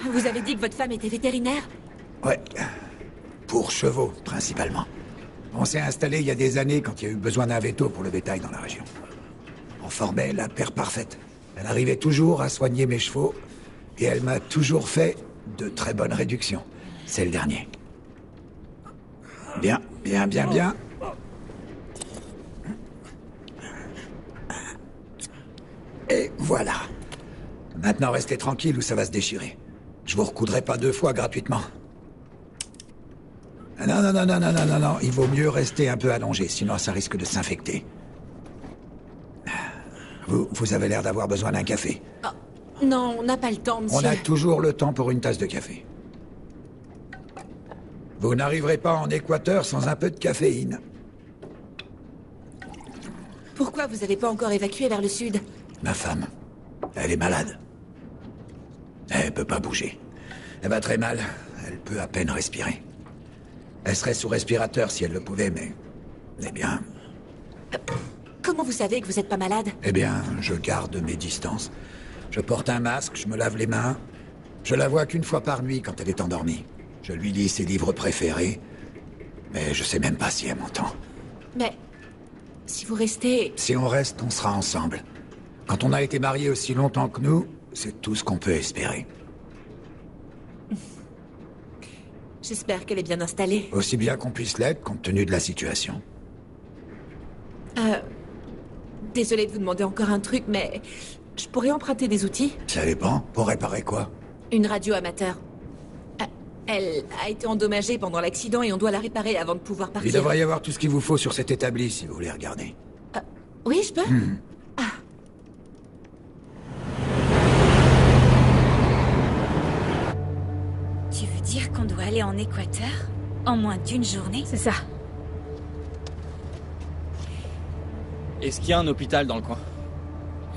Vous avez dit que votre femme était vétérinaire? Ouais. Pour chevaux, principalement. On s'est installé il y a des années quand il y a eu besoin d'un veto pour le bétail dans la région. On formait la paire parfaite. Elle arrivait toujours à soigner mes chevaux, et elle m'a toujours fait de très bonnes réductions. C'est le dernier. Bien, bien, bien, bien. Et voilà. Maintenant, restez tranquille ou ça va se déchirer. Je vous recoudrai pas 2 fois gratuitement. Non, non, non, non, non, non, non, non. Il vaut mieux rester un peu allongé, sinon ça risque de s'infecter. Vous avez l'air d'avoir besoin d'un café. Oh, non, on n'a pas le temps, monsieur. On a toujours le temps pour une tasse de café. Vous n'arriverez pas en Équateur sans un peu de caféine. Pourquoi vous n'avez pas encore évacué vers le sud? Ma femme, elle est malade. Elle peut pas bouger. Elle va très mal. Elle peut à peine respirer. Elle serait sous respirateur si elle le pouvait, mais... Eh bien... Comment vous savez que vous n'êtes pas malade? Eh bien, je garde mes distances. Je porte un masque, je me lave les mains. Je la vois qu'une fois par nuit quand elle est endormie. Je lui lis ses livres préférés. Mais je sais même pas si elle m'entend. Mais... si vous restez... Si on reste, on sera ensemble. Quand on a été mariés aussi longtemps que nous, c'est tout ce qu'on peut espérer. J'espère qu'elle est bien installée. Aussi bien qu'on puisse l'être, compte tenu de la situation. Désolée de vous demander encore un truc, mais... je pourrais emprunter des outils? Ça dépend. Pour réparer quoi? Une radio amateur. Elle a été endommagée pendant l'accident et on doit la réparer avant de pouvoir partir. Il devrait y avoir tout ce qu'il vous faut sur cet établi, si vous voulez regarder. Oui, je peux? Tu veux dire qu'on doit aller en Équateur en moins d'une journée? C'est ça. Est-ce qu'il y a un hôpital dans le coin?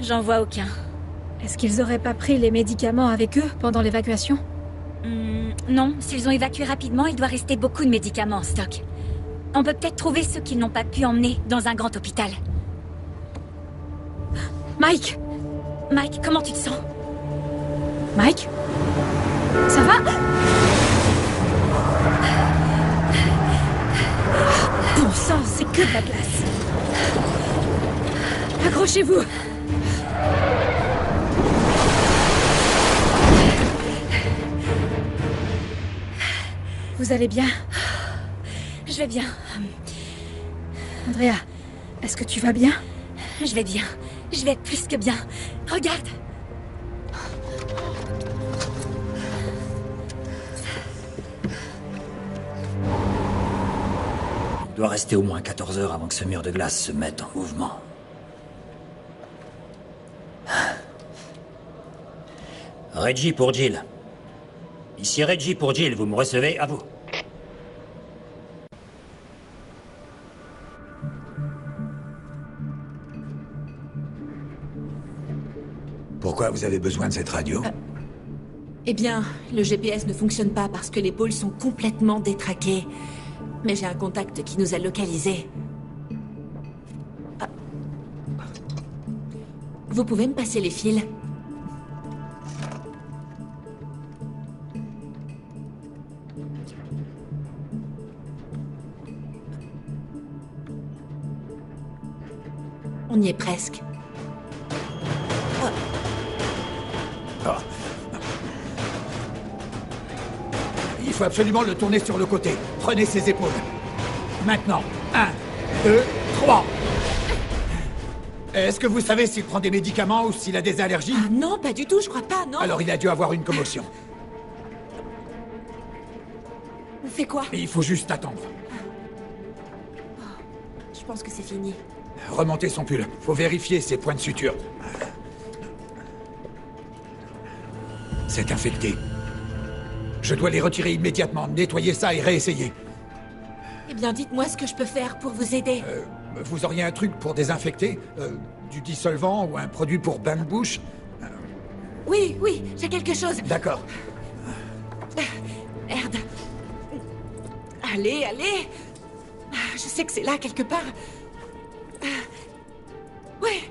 J'en vois aucun. Est-ce qu'ils auraient pas pris les médicaments avec eux pendant l'évacuation? Non, s'ils ont évacué rapidement, il doit rester beaucoup de médicaments en stock. On peut peut-être trouver ceux qu'ils n'ont pas pu emmener dans un grand hôpital. Mike! Mike, comment tu te sens? Mike? Ça va? Bon sang, c'est que de la glace. Accrochez-vous. Vous allez bien? Je vais bien. Andrea, est-ce que tu vas bien? Je vais bien. Je vais plus que bien. Regarde! Il doit rester au moins 14 heures avant que ce mur de glace se mette en mouvement. Reggie pour Jill. Ici Reggie pour Jill, vous me recevez? À vous. Pourquoi vous avez besoin de cette radio? Eh bien, le GPS ne fonctionne pas parce que les pôles sont complètement détraqués. Mais j'ai un contact qui nous a localisés. Vous pouvez me passer les fils? On y est presque. faut absolument le tourner sur le côté. Prenez ses épaules. Maintenant. 1, 2, 3. Est-ce que vous savez s'il prend des médicaments ou s'il a des allergies? Ah non, pas du tout, je crois pas, non. Alors il a dû avoir une commotion. On fait quoi? Il faut juste attendre. Je pense que c'est fini. Remontez son pull. Faut vérifier ses points de suture. C'est infecté. Je dois les retirer immédiatement. Nettoyer ça et réessayer. Eh bien, dites-moi ce que je peux faire pour vous aider. Vous auriez un truc pour désinfecter? Du dissolvant ou un produit pour bain de bouche? Oui, oui, j'ai quelque chose. D'accord. Merde. Allez, allez. Je sais que c'est là, quelque part. Oui.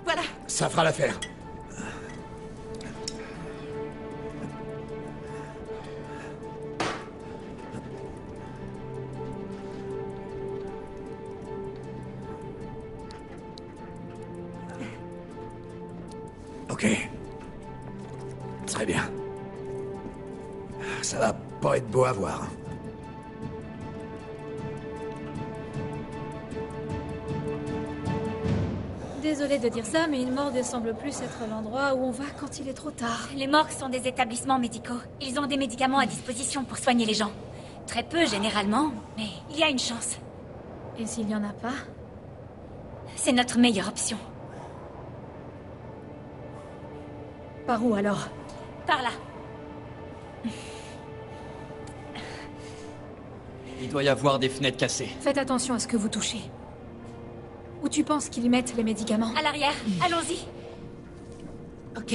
Voilà. Ça fera l'affaire. Ok. Très bien. Ça va pas être beau à voir. Désolée de dire ça, mais une morgue ne semble plus être l'endroit où on va quand il est trop tard. Les morgues sont des établissements médicaux. Ils ont des médicaments à disposition pour soigner les gens. Très peu, généralement, mais il y a une chance. Et s'il y en a pas? C'est notre meilleure option. Par où alors? Par là. Il doit y avoir des fenêtres cassées. Faites attention à ce que vous touchez. Où tu penses qu'ils mettent les médicaments? À l'arrière, allons-y. Ok.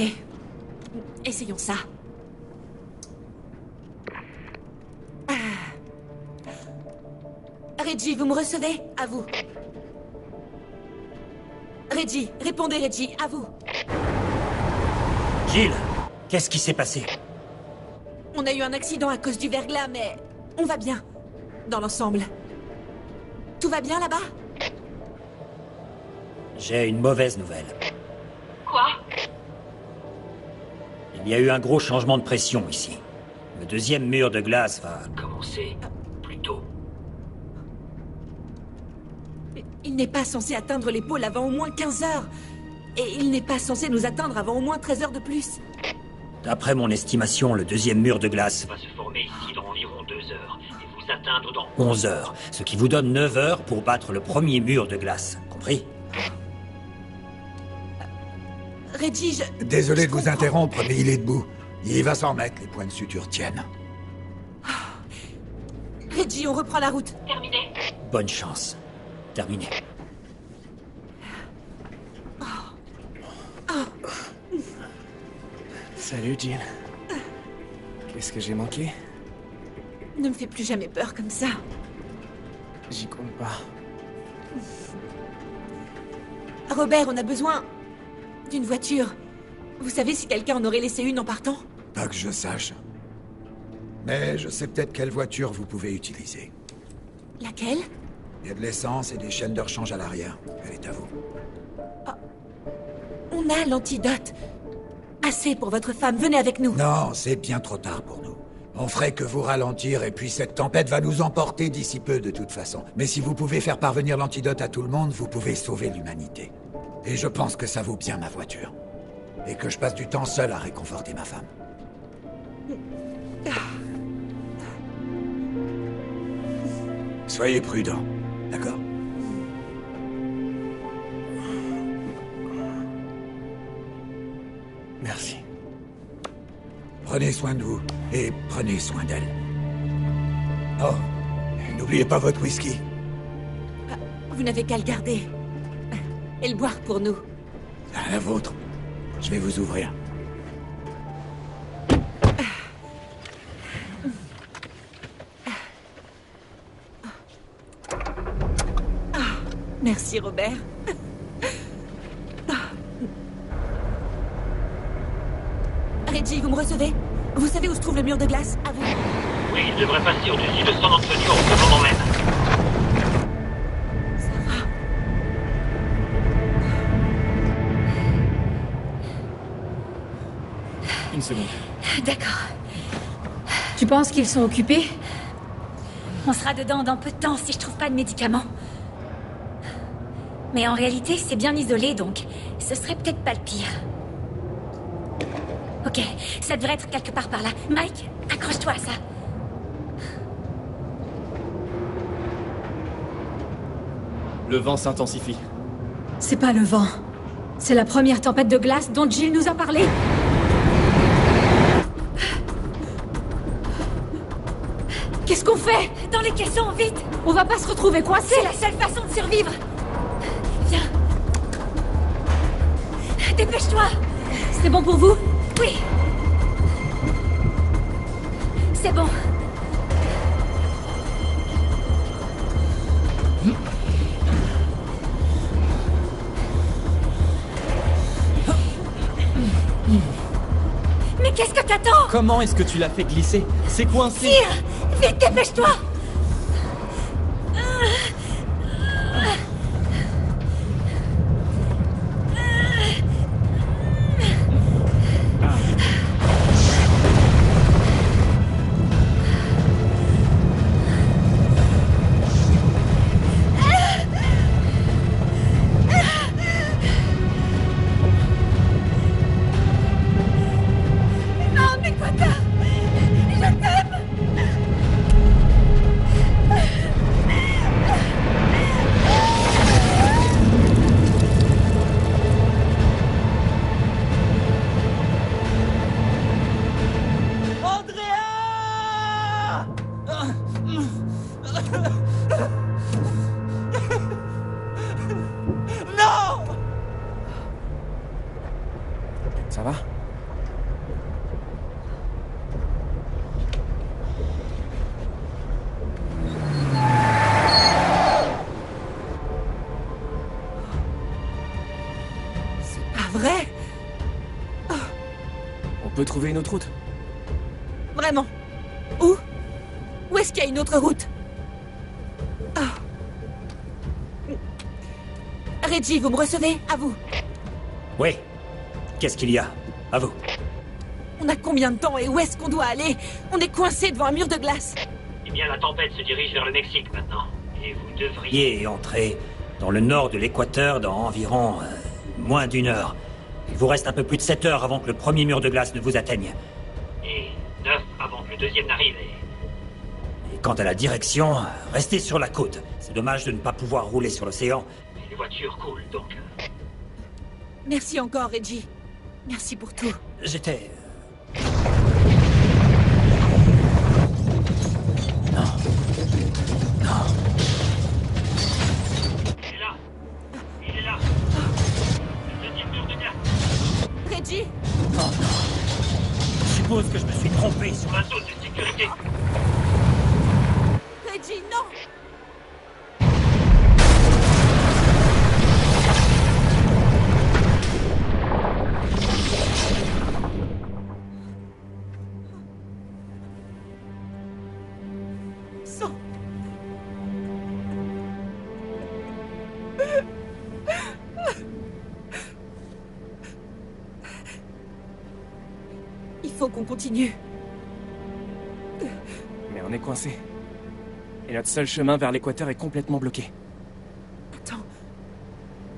Essayons ça. Reggie, vous me recevez? À vous. Reggie, répondez Reggie, à vous. Jill, qu'est-ce qui s'est passé? On a eu un accident à cause du verglas, mais on va bien. Dans l'ensemble. Tout va bien là-bas? J'ai une mauvaise nouvelle. Quoi? Il y a eu un gros changement de pression ici. Le deuxième mur de glace va... Commencer plus tôt. Il n'est pas censé atteindre les pôles avant au moins 15 heures. Et il n'est pas censé nous atteindre avant au moins 13 heures de plus. D'après mon estimation, le deuxième mur de glace Va se former ici dans environ 2 heures et vous atteindre dans 11 heures, ce qui vous donne 9 heures pour battre le premier mur de glace. Compris? Reggie, Désolé de vous interrompre, mais il est debout. Il va s'en mettre, les points de suture tiennent. Reggie, on reprend la route. Terminé. Bonne chance. Terminé. Salut, Jill. Qu'est-ce que j'ai manqué? Ne me fais plus jamais peur comme ça. J'y compte pas. Robert, on a besoin d'une voiture. Vous savez si quelqu'un en aurait laissé une en partant? Pas que je sache. Mais je sais peut-être quelle voiture vous pouvez utiliser. Laquelle? Il y a de l'essence et des chaînes de rechange à l'arrière. Elle est à vous. On a l'antidote. Assez pour votre femme, venez avec nous. Non, c'est bien trop tard pour nous. On ferait que vous ralentir et puis cette tempête va nous emporter d'ici peu de toute façon. Mais si vous pouvez faire parvenir l'antidote à tout le monde, vous pouvez sauver l'humanité. Et je pense que ça vaut bien ma voiture. Et que je passe du temps seul à réconforter ma femme. Soyez prudents, d'accord? Merci. Prenez soin de vous, et prenez soin d'elle. Oh, n'oubliez pas votre whisky. Vous n'avez qu'à le garder. Et le boire pour nous. La vôtre. Je vais vous ouvrir. Merci, Robert. Reggie, vous me recevez? Vous savez où se trouve le mur de glace? À vous. Oui, il devrait passer au-dessus de San Antonio en ce moment même. Une seconde. D'accord. penses qu'ils sont occupés? On sera dedans dans peu de temps si je trouve pas de médicaments. Mais en réalité, c'est bien isolé, donc ce serait peut-être pas le pire. Ok, ça devrait être quelque part par là. Mike, accroche-toi à ça. Le vent s'intensifie. C'est pas le vent. C'est la première tempête de glace dont Jill nous a parlé. Qu'est-ce qu'on fait? Dans les caissons, vite! On va pas se retrouver coincés! C'est la seule façon de survivre! Viens! Dépêche-toi! C'est bon pour vous? Oui! C'est bon! Mais qu'est-ce que t'attends? Comment est-ce que tu l'as fait glisser? C'est coincé! Tire! Vite, dépêche-toi! Non, Dakota! Je t'aime! Non! Ça va? C'est pas vrai! On peut trouver une autre route? Vraiment? Où? Où est-ce qu'il y a une autre route? Reggie, vous me recevez? À vous. Oui. Qu'est-ce qu'il y a? À vous. On a combien de temps et où est-ce qu'on doit aller? On est coincé devant un mur de glace. Eh bien, la tempête se dirige vers le Mexique maintenant. Et vous devriez... Et entrer dans le nord de l'équateur dans environ moins d'1 heure. Il vous reste un peu plus de 7 heures avant que le premier mur de glace ne vous atteigne. Et 9 avant que le deuxième n'arrive. Et quant à la direction, restez sur la côte. C'est dommage de ne pas pouvoir rouler sur l'océan. Les voitures coulent, donc... Merci encore, Reggie. Merci pour tout. J'étais... Il est là. Le deuxième mur de glace. Reggie? Oh non. Je suppose que je me suis trompé sur La zone de sécurité. Reggie, non! Sang. Il faut qu'on continue. Mais on est coincé. Et notre seul chemin vers l'équateur est complètement bloqué. Attends.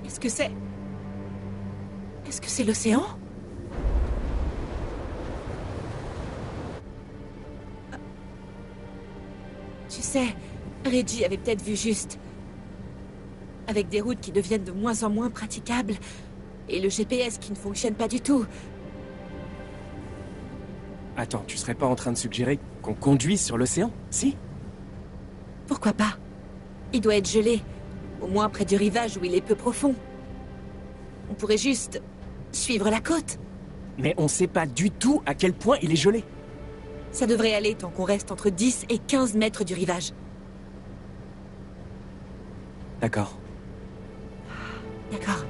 Est-ce que c'est... Est-ce que c'est l'océan? Tu sais, Reggie avait peut-être vu juste. Avec des routes qui deviennent de moins en moins praticables. Et le GPS qui ne fonctionne pas du tout. Attends, tu serais pas en train de suggérer qu'on conduise sur l'océan? Si? Pourquoi pas? Il doit être gelé. Au moins près du rivage où il est peu profond. On pourrait juste... suivre la côte. Mais on sait pas du tout à quel point il est gelé. Ça devrait aller tant qu'on reste entre 10 et 15 mètres du rivage. D'accord. D'accord.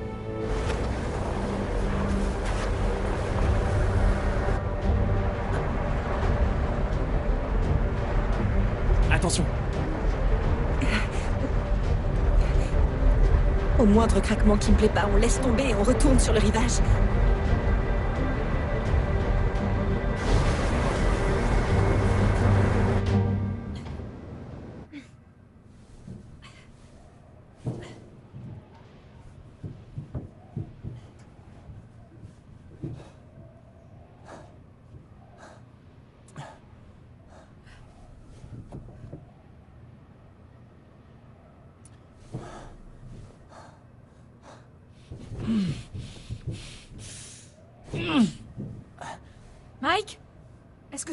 Attention. Au moindre craquement qui me plaît pas, on laisse tomber et on retourne sur le rivage.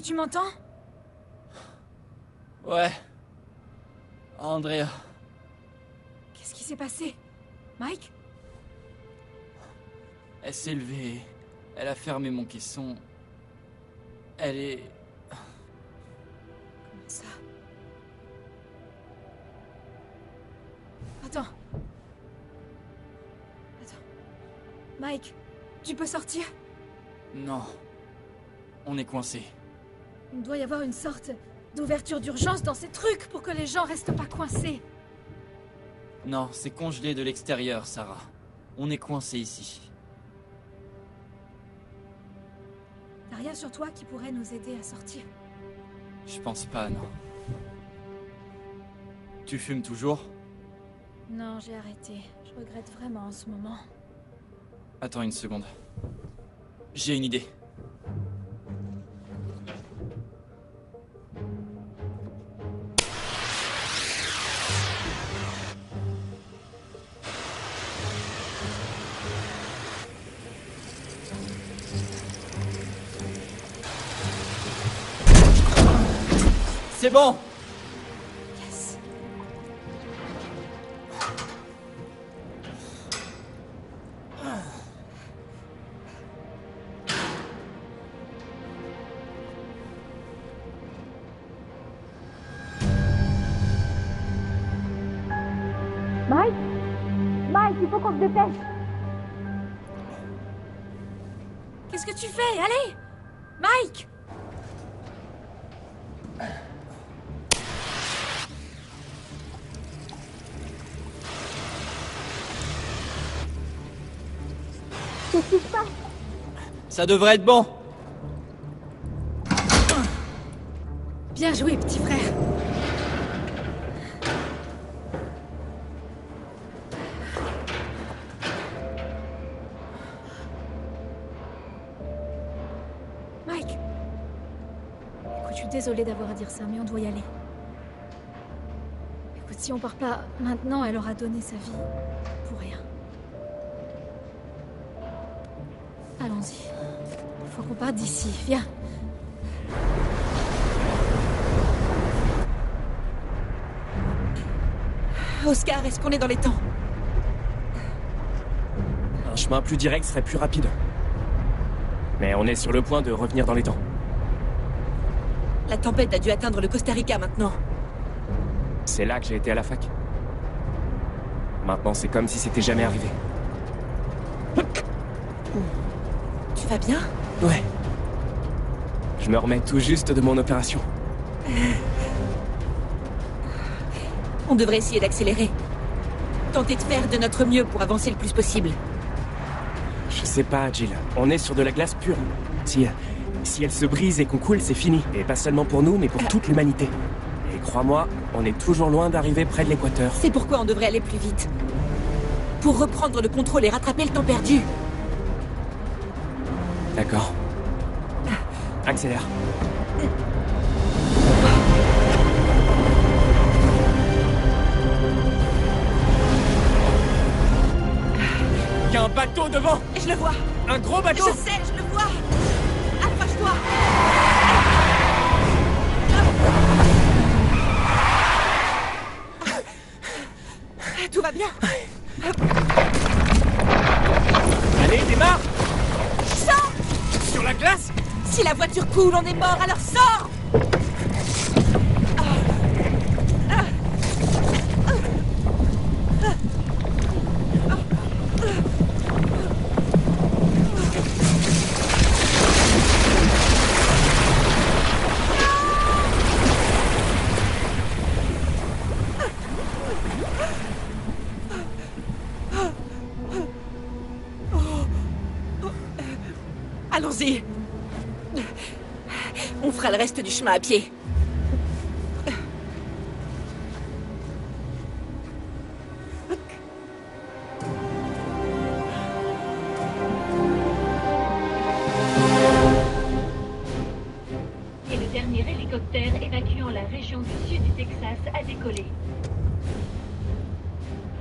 tu m'entends? Ouais. Andrea. Qu'est-ce qui s'est passé? Mike? Elle s'est levée. Elle a fermé mon caisson. Elle est... Comment ça? Attends. Mike, tu peux sortir? Non. On est coincé. Il doit y avoir une sorte d'ouverture d'urgence dans ces trucs pour que les gens restent pas coincés. Non, c'est congelé de l'extérieur, Sarah. On est coincé ici. T'as rien sur toi qui pourrait nous aider à sortir? Je pense pas, non. Tu fumes toujours? Non, j'ai arrêté. Je regrette vraiment en ce moment. Attends une seconde. J'ai une idée. C'est bon! Yes. Mike? Mike, il faut qu'on se dépêche. Qu'est-ce que tu fais? Allez! Mike! Qu'est-ce qui se passe? Ça devrait être bon. Bien joué, petit frère. Mike. Écoute, je suis désolée d'avoir à dire ça, mais on doit y aller. Écoute, si on part pas maintenant, elle aura donné sa vie pour rien. Allons-y. Il faut qu'on parte d'ici. Viens. Oscar, est-ce qu'on est dans les temps? Un chemin plus direct serait plus rapide. Mais on est sur le point de revenir dans les temps. La tempête a dû atteindre le Costa Rica maintenant. C'est là que j'ai été à la fac. Maintenant, c'est comme si c'était jamais arrivé. Tu vas bien? Ouais. Je me remets tout juste de mon opération. On devrait essayer d'accélérer. Tenter de faire de notre mieux pour avancer le plus possible. Je sais pas, Jill. On est sur de la glace pure. Si elle se brise et qu'on coule, c'est fini. Et pas seulement pour nous, mais pour toute l'humanité. Et crois-moi, on est toujours loin d'arriver près de l'équateur. C'est pourquoi on devrait aller plus vite. Pour reprendre le contrôle et rattraper le temps perdu. D'accord. Accélère. Il y a un bateau devant! Je le vois! Un gros bateau! Je sais, je le vois! Accroche-toi! Tout va bien? Allez, démarre! Sors! Sur la glace? Si la voiture coule, on est mort, alors sors! Allons-y. On fera le reste du chemin à pied. Et le dernier hélicoptère évacuant la région du sud du Texas a décollé.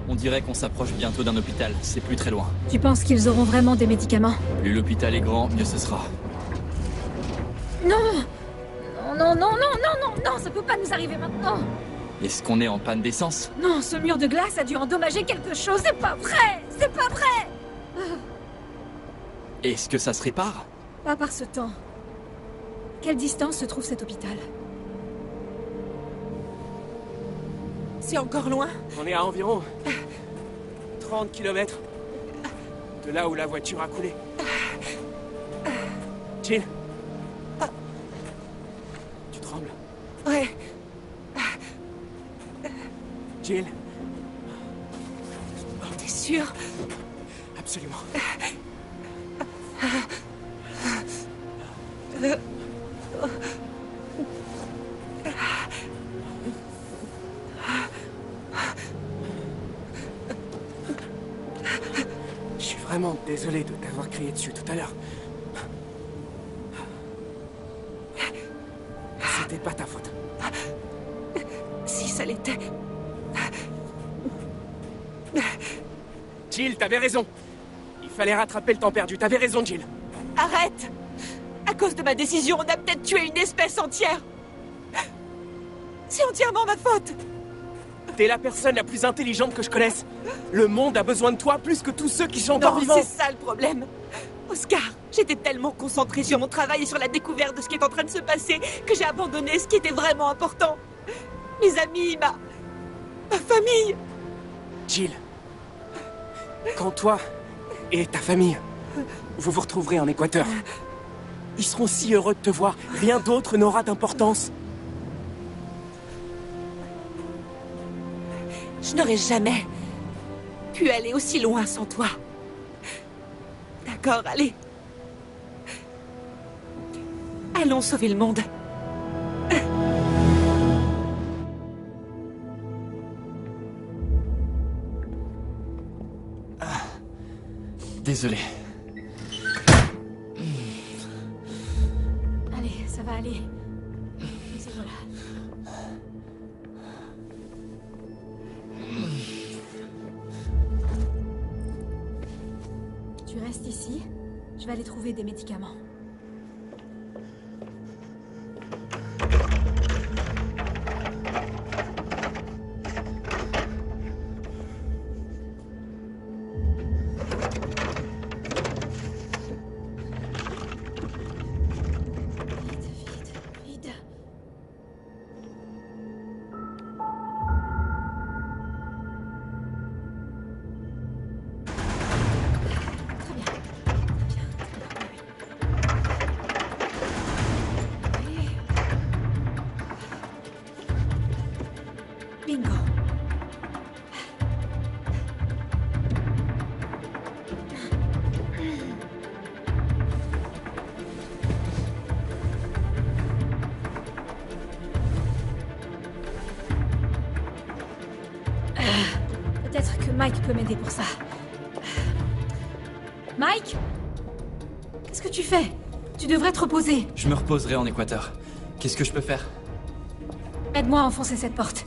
On dirait qu'on s'approche bientôt d'un hôpital. C'est plus très loin. Tu penses qu'ils auront vraiment des médicaments? Plus l'hôpital est grand, mieux ce sera. Non! non, non, non, non, non, non, ça peut pas nous arriver maintenant. Est-ce qu'on est en panne d'essence? Non, ce mur de glace a dû endommager quelque chose, c'est pas vrai! C'est pas vrai! Est-ce que ça se répare? Pas par ce temps. Quelle distance se trouve cet hôpital? C'est encore loin? On est à environ 30 km de là où la voiture a coulé. Jill? Tu trembles? Ouais. Jill? T'es sûr? Absolument. Je suis vraiment désolé de t'avoir crié dessus tout à l'heure. C'était pas ta faute. Si ça l'était. Jill, t'avais raison. Il fallait rattraper le temps perdu. T'avais raison, Jill. Arrête! À cause de ma décision, on a peut-être tué une espèce entière. C'est entièrement ma faute. T'es la personne la plus intelligente que je connaisse. Le monde a besoin de toi plus que tous ceux qui sont encore Non, vivants. c'est ça le problème. Oscar, j'étais tellement concentrée sur mon travail et sur la découverte de ce qui est en train de se passer que j'ai abandonné ce qui était vraiment important. Mes amis, ma famille. Jill, quand toi et ta famille, vous vous retrouverez en Équateur, ils seront si heureux de te voir. Rien d'autre n'aura d'importance. Je n'aurais jamais pu aller aussi loin sans toi. D'accord, allez. Allons sauver le monde. Désolé. Allez, ça va aller. Et voilà. Tu restes ici. Je vais aller trouver des médicaments. Bingo. Peut-être que Mike peut m'aider pour ça. Mike? Qu'est-ce que tu fais? Tu devrais te reposer. Je me reposerai en Équateur. Qu'est-ce que je peux faire? Aide-moi à enfoncer cette porte.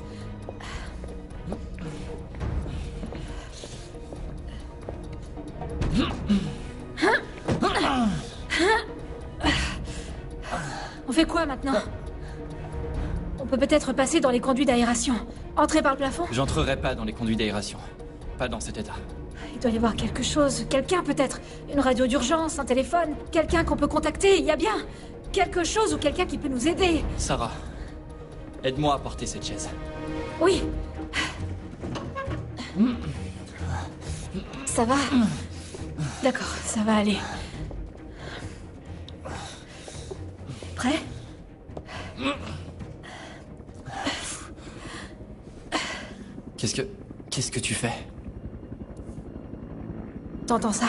On fait quoi maintenant? On peut peut-être passer dans les conduits d'aération. Entrer par le plafond? J'entrerai pas dans les conduits d'aération. Pas dans cet état. Il doit y avoir quelque chose. Quelqu'un peut-être. Une radio d'urgence, un téléphone. Quelqu'un qu'on peut contacter. Il y a bien quelque chose ou quelqu'un qui peut nous aider. Sarah, aide-moi à porter cette chaise. Oui. Ça va? D'accord, ça va aller. Prêt? Qu'est-ce que tu fais? T'entends ça?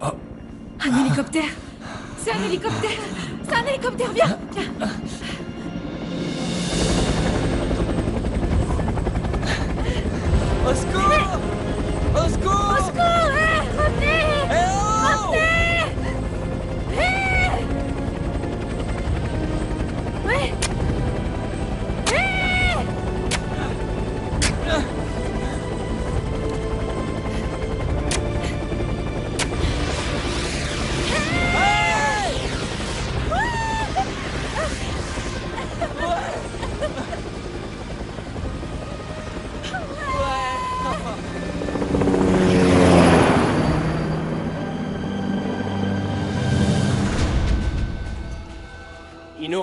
Oh. Un hélicoptère! C'est un hélicoptère! C'est un hélicoptère! Viens! Viens! Au secours! Au secours! Au secours! Hé! Revenez! Eh oh! Revenez! Hé! Ouais!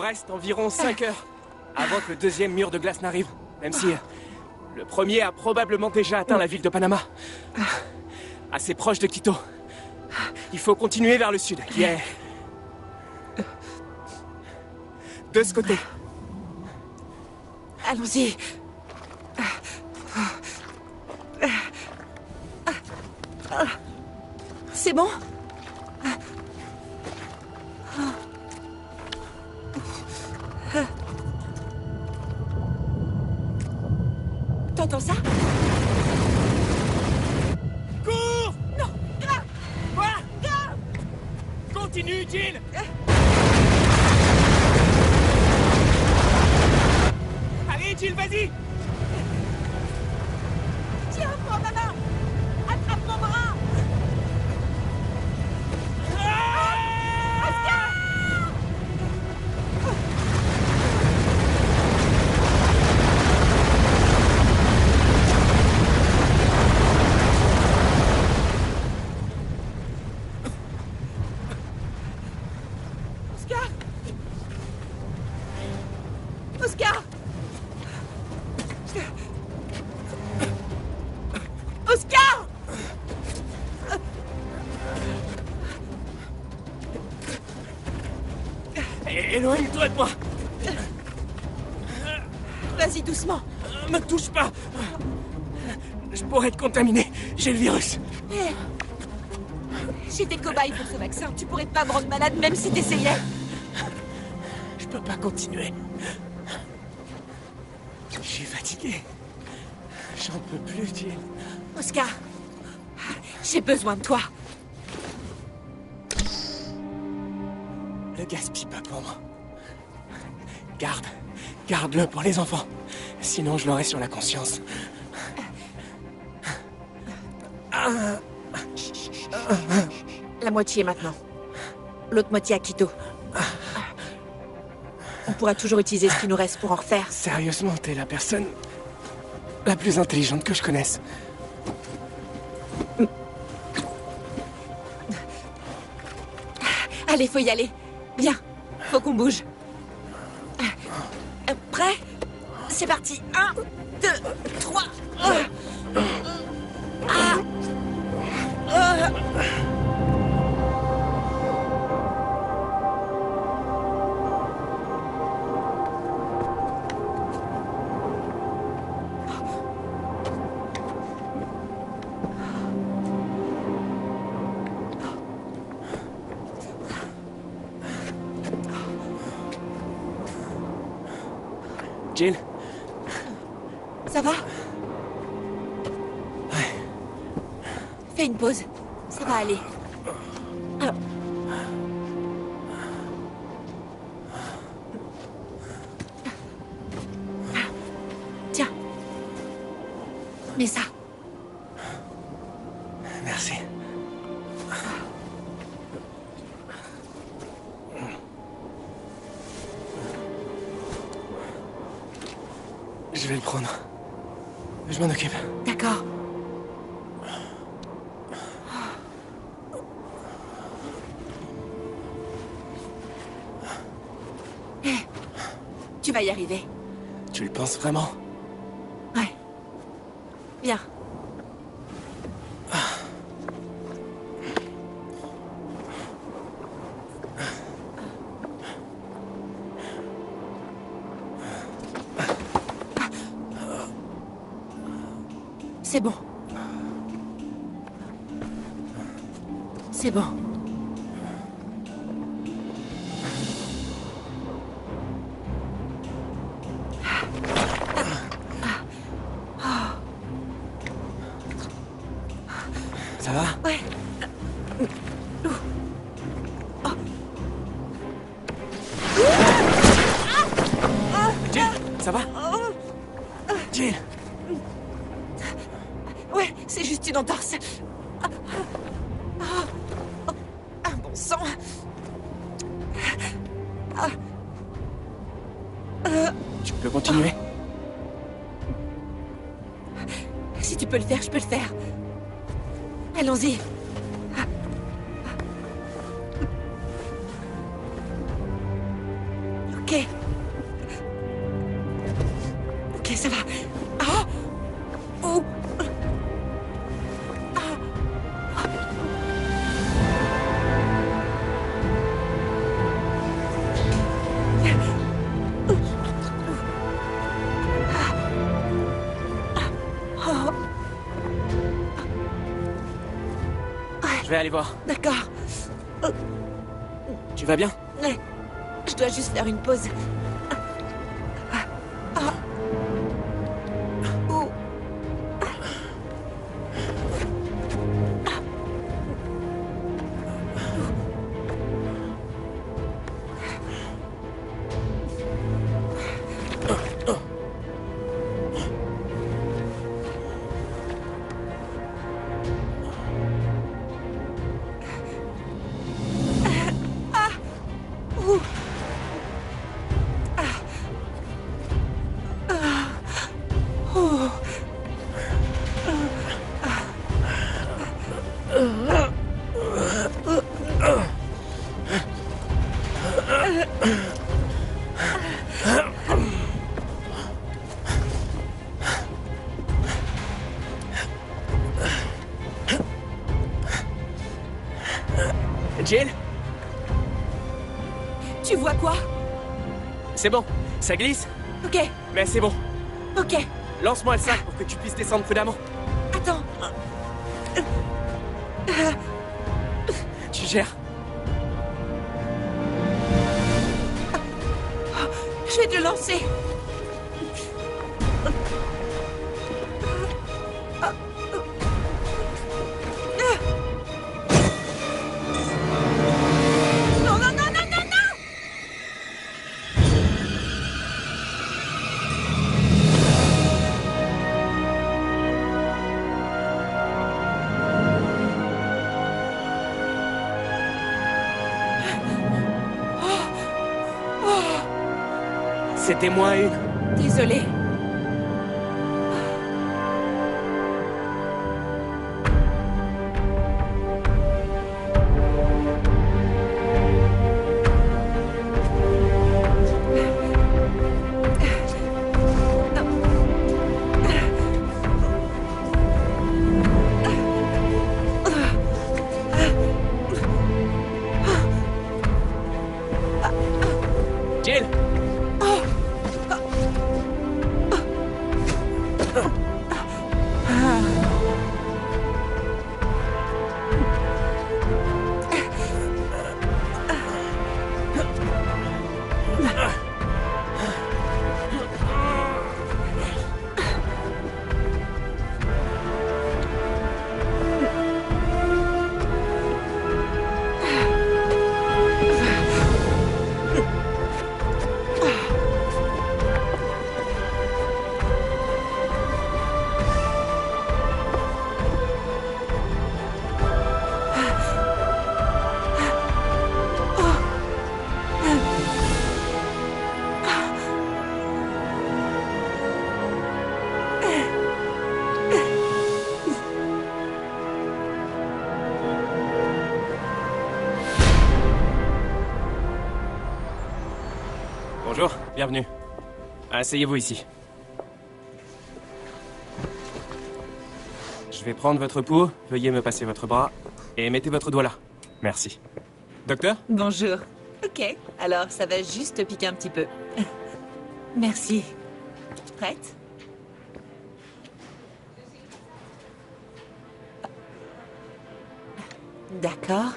reste environ 5 heures avant que le deuxième mur de glace n'arrive. Même si le premier a probablement déjà atteint la ville de Panama. Assez proche de Quito. Il faut continuer vers le sud, qui est... de ce côté. Allons-y. C'est bon? T'entends ça? Cours! Non! Grave! Quoi? Grave! Continue, Jill! Allez, Jill, vas-y! Tiens, prends ma main! Attrape mon bras! Oscar! Oscar! Oscar! Éloigne-toi de moi! Vas-y, doucement. Me touche pas! Je pourrais te contaminer. J'ai le virus. J'étais cobaye pour ce vaccin. Tu pourrais pas me rendre malade même si t'essayais. Je peux pas continuer. Je suis fatigué. J'en peux plus, Jill. Oscar, j'ai besoin de toi. Le gaspille pas pour moi. Garde-le pour les enfants. Sinon, je l'aurai sur la conscience. La moitié maintenant. L'autre moitié à Quito. On pourra toujours utiliser ce qui nous reste pour en refaire. Sérieusement, t'es la personne la plus intelligente que je connaisse. Allez, faut y aller. Viens, faut qu'on bouge. Prêt? C'est parti. 1, 2, 3. Jill? Ça va? Ouais. Fais une pause. Ça va aller. Tiens. Mets ça. Merci. Je vais le prendre. Je m'en occupe. D'accord. Tu vas y arriver. Tu le penses vraiment? Ouais. Viens. C'est bon. C'est bon. Ça va? Ouais. Jill, ça va? Jill! Ouais, c'est juste une entorse. Un bon sang. Tu peux continuer? Si tu peux le faire, je peux le faire. Allons-y. Ok. Je vais aller voir. D'accord. Tu vas bien? Ouais. Je dois juste faire une pause. Ouh. Jill? Tu vois quoi? C'est bon, ça glisse? Ok. Mais c'est bon. Ok. Lance-moi le sac pour que tu puisses descendre prudemment. Attends. Tu gères. Je vais te lancer. Non, non, non, non, non, non! C'était moins une. Désolée. Jill! Bonjour, bienvenue. Asseyez-vous ici. Je vais prendre votre pouls, veuillez me passer votre bras, et mettez votre doigt là. Merci. Docteur? Bonjour. Ok, alors ça va juste te piquer un petit peu. Merci. Prête? D'accord.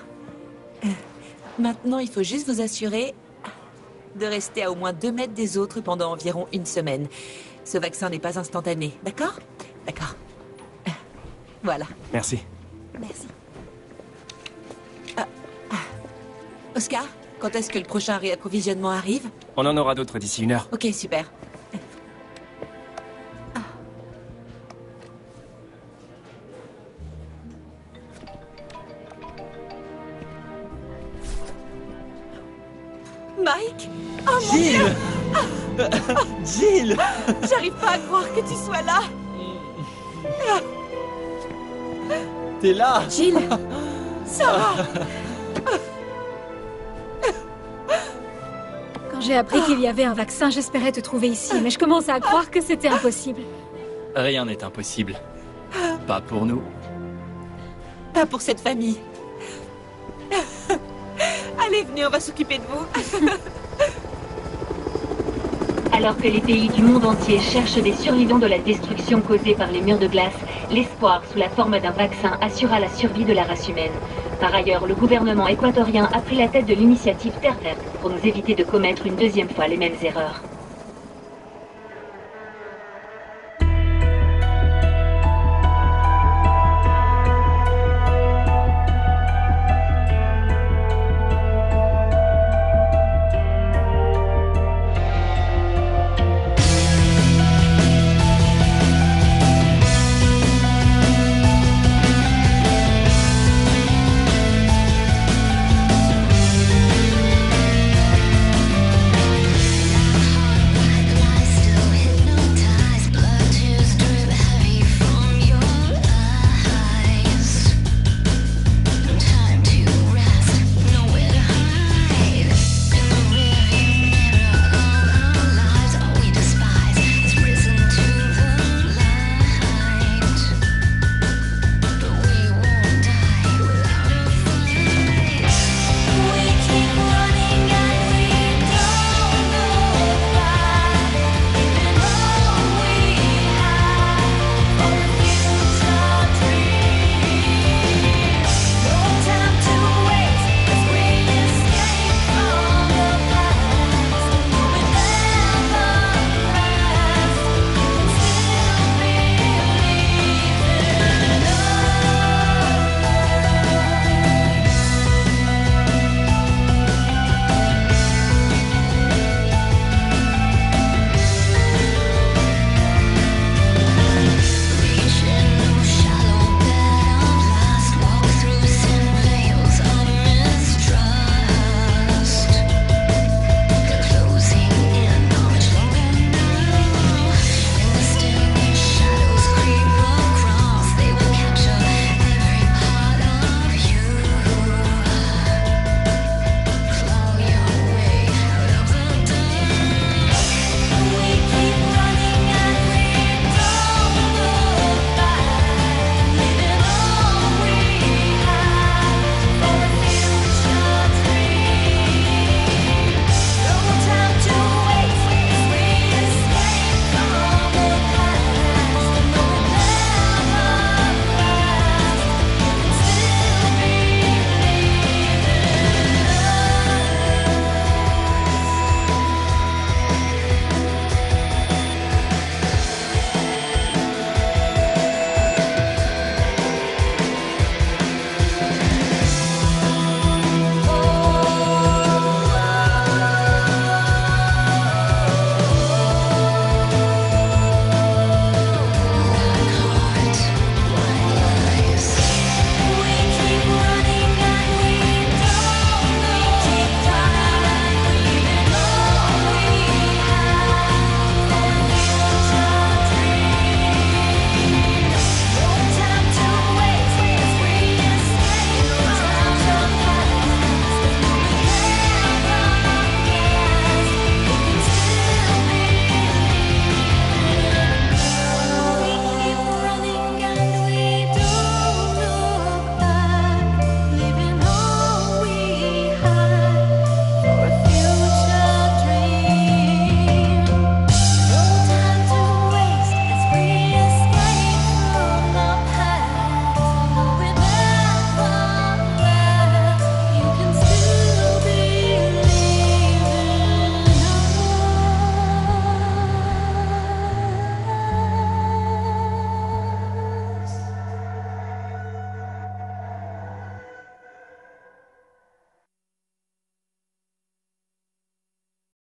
Maintenant, il faut juste vous assurer de rester à au moins 2 mètres des autres pendant environ 1 semaine. Ce vaccin n'est pas instantané, d'accord? D'accord. Voilà. Merci. Merci. Oscar, quand est-ce que le prochain réapprovisionnement arrive? On en aura d'autres d'ici 1 heure. Ok, super. Mike? Oh mon Jill! Dieu! Jill! J'arrive pas à croire que tu sois là! T'es là! Jill! Sarah! Quand j'ai appris qu'il y avait un vaccin, j'espérais te trouver ici, mais je commence à croire que c'était impossible. Rien n'est impossible. Pas pour nous. Pas pour cette famille. Allez, venez, on va s'occuper de vous. Alors que les pays du monde entier cherchent des survivants de la destruction causée par les murs de glace, l'espoir sous la forme d'un vaccin assura la survie de la race humaine. Par ailleurs, le gouvernement équatorien a pris la tête de l'initiative Terre Verte pour nous éviter de commettre une deuxième fois les mêmes erreurs.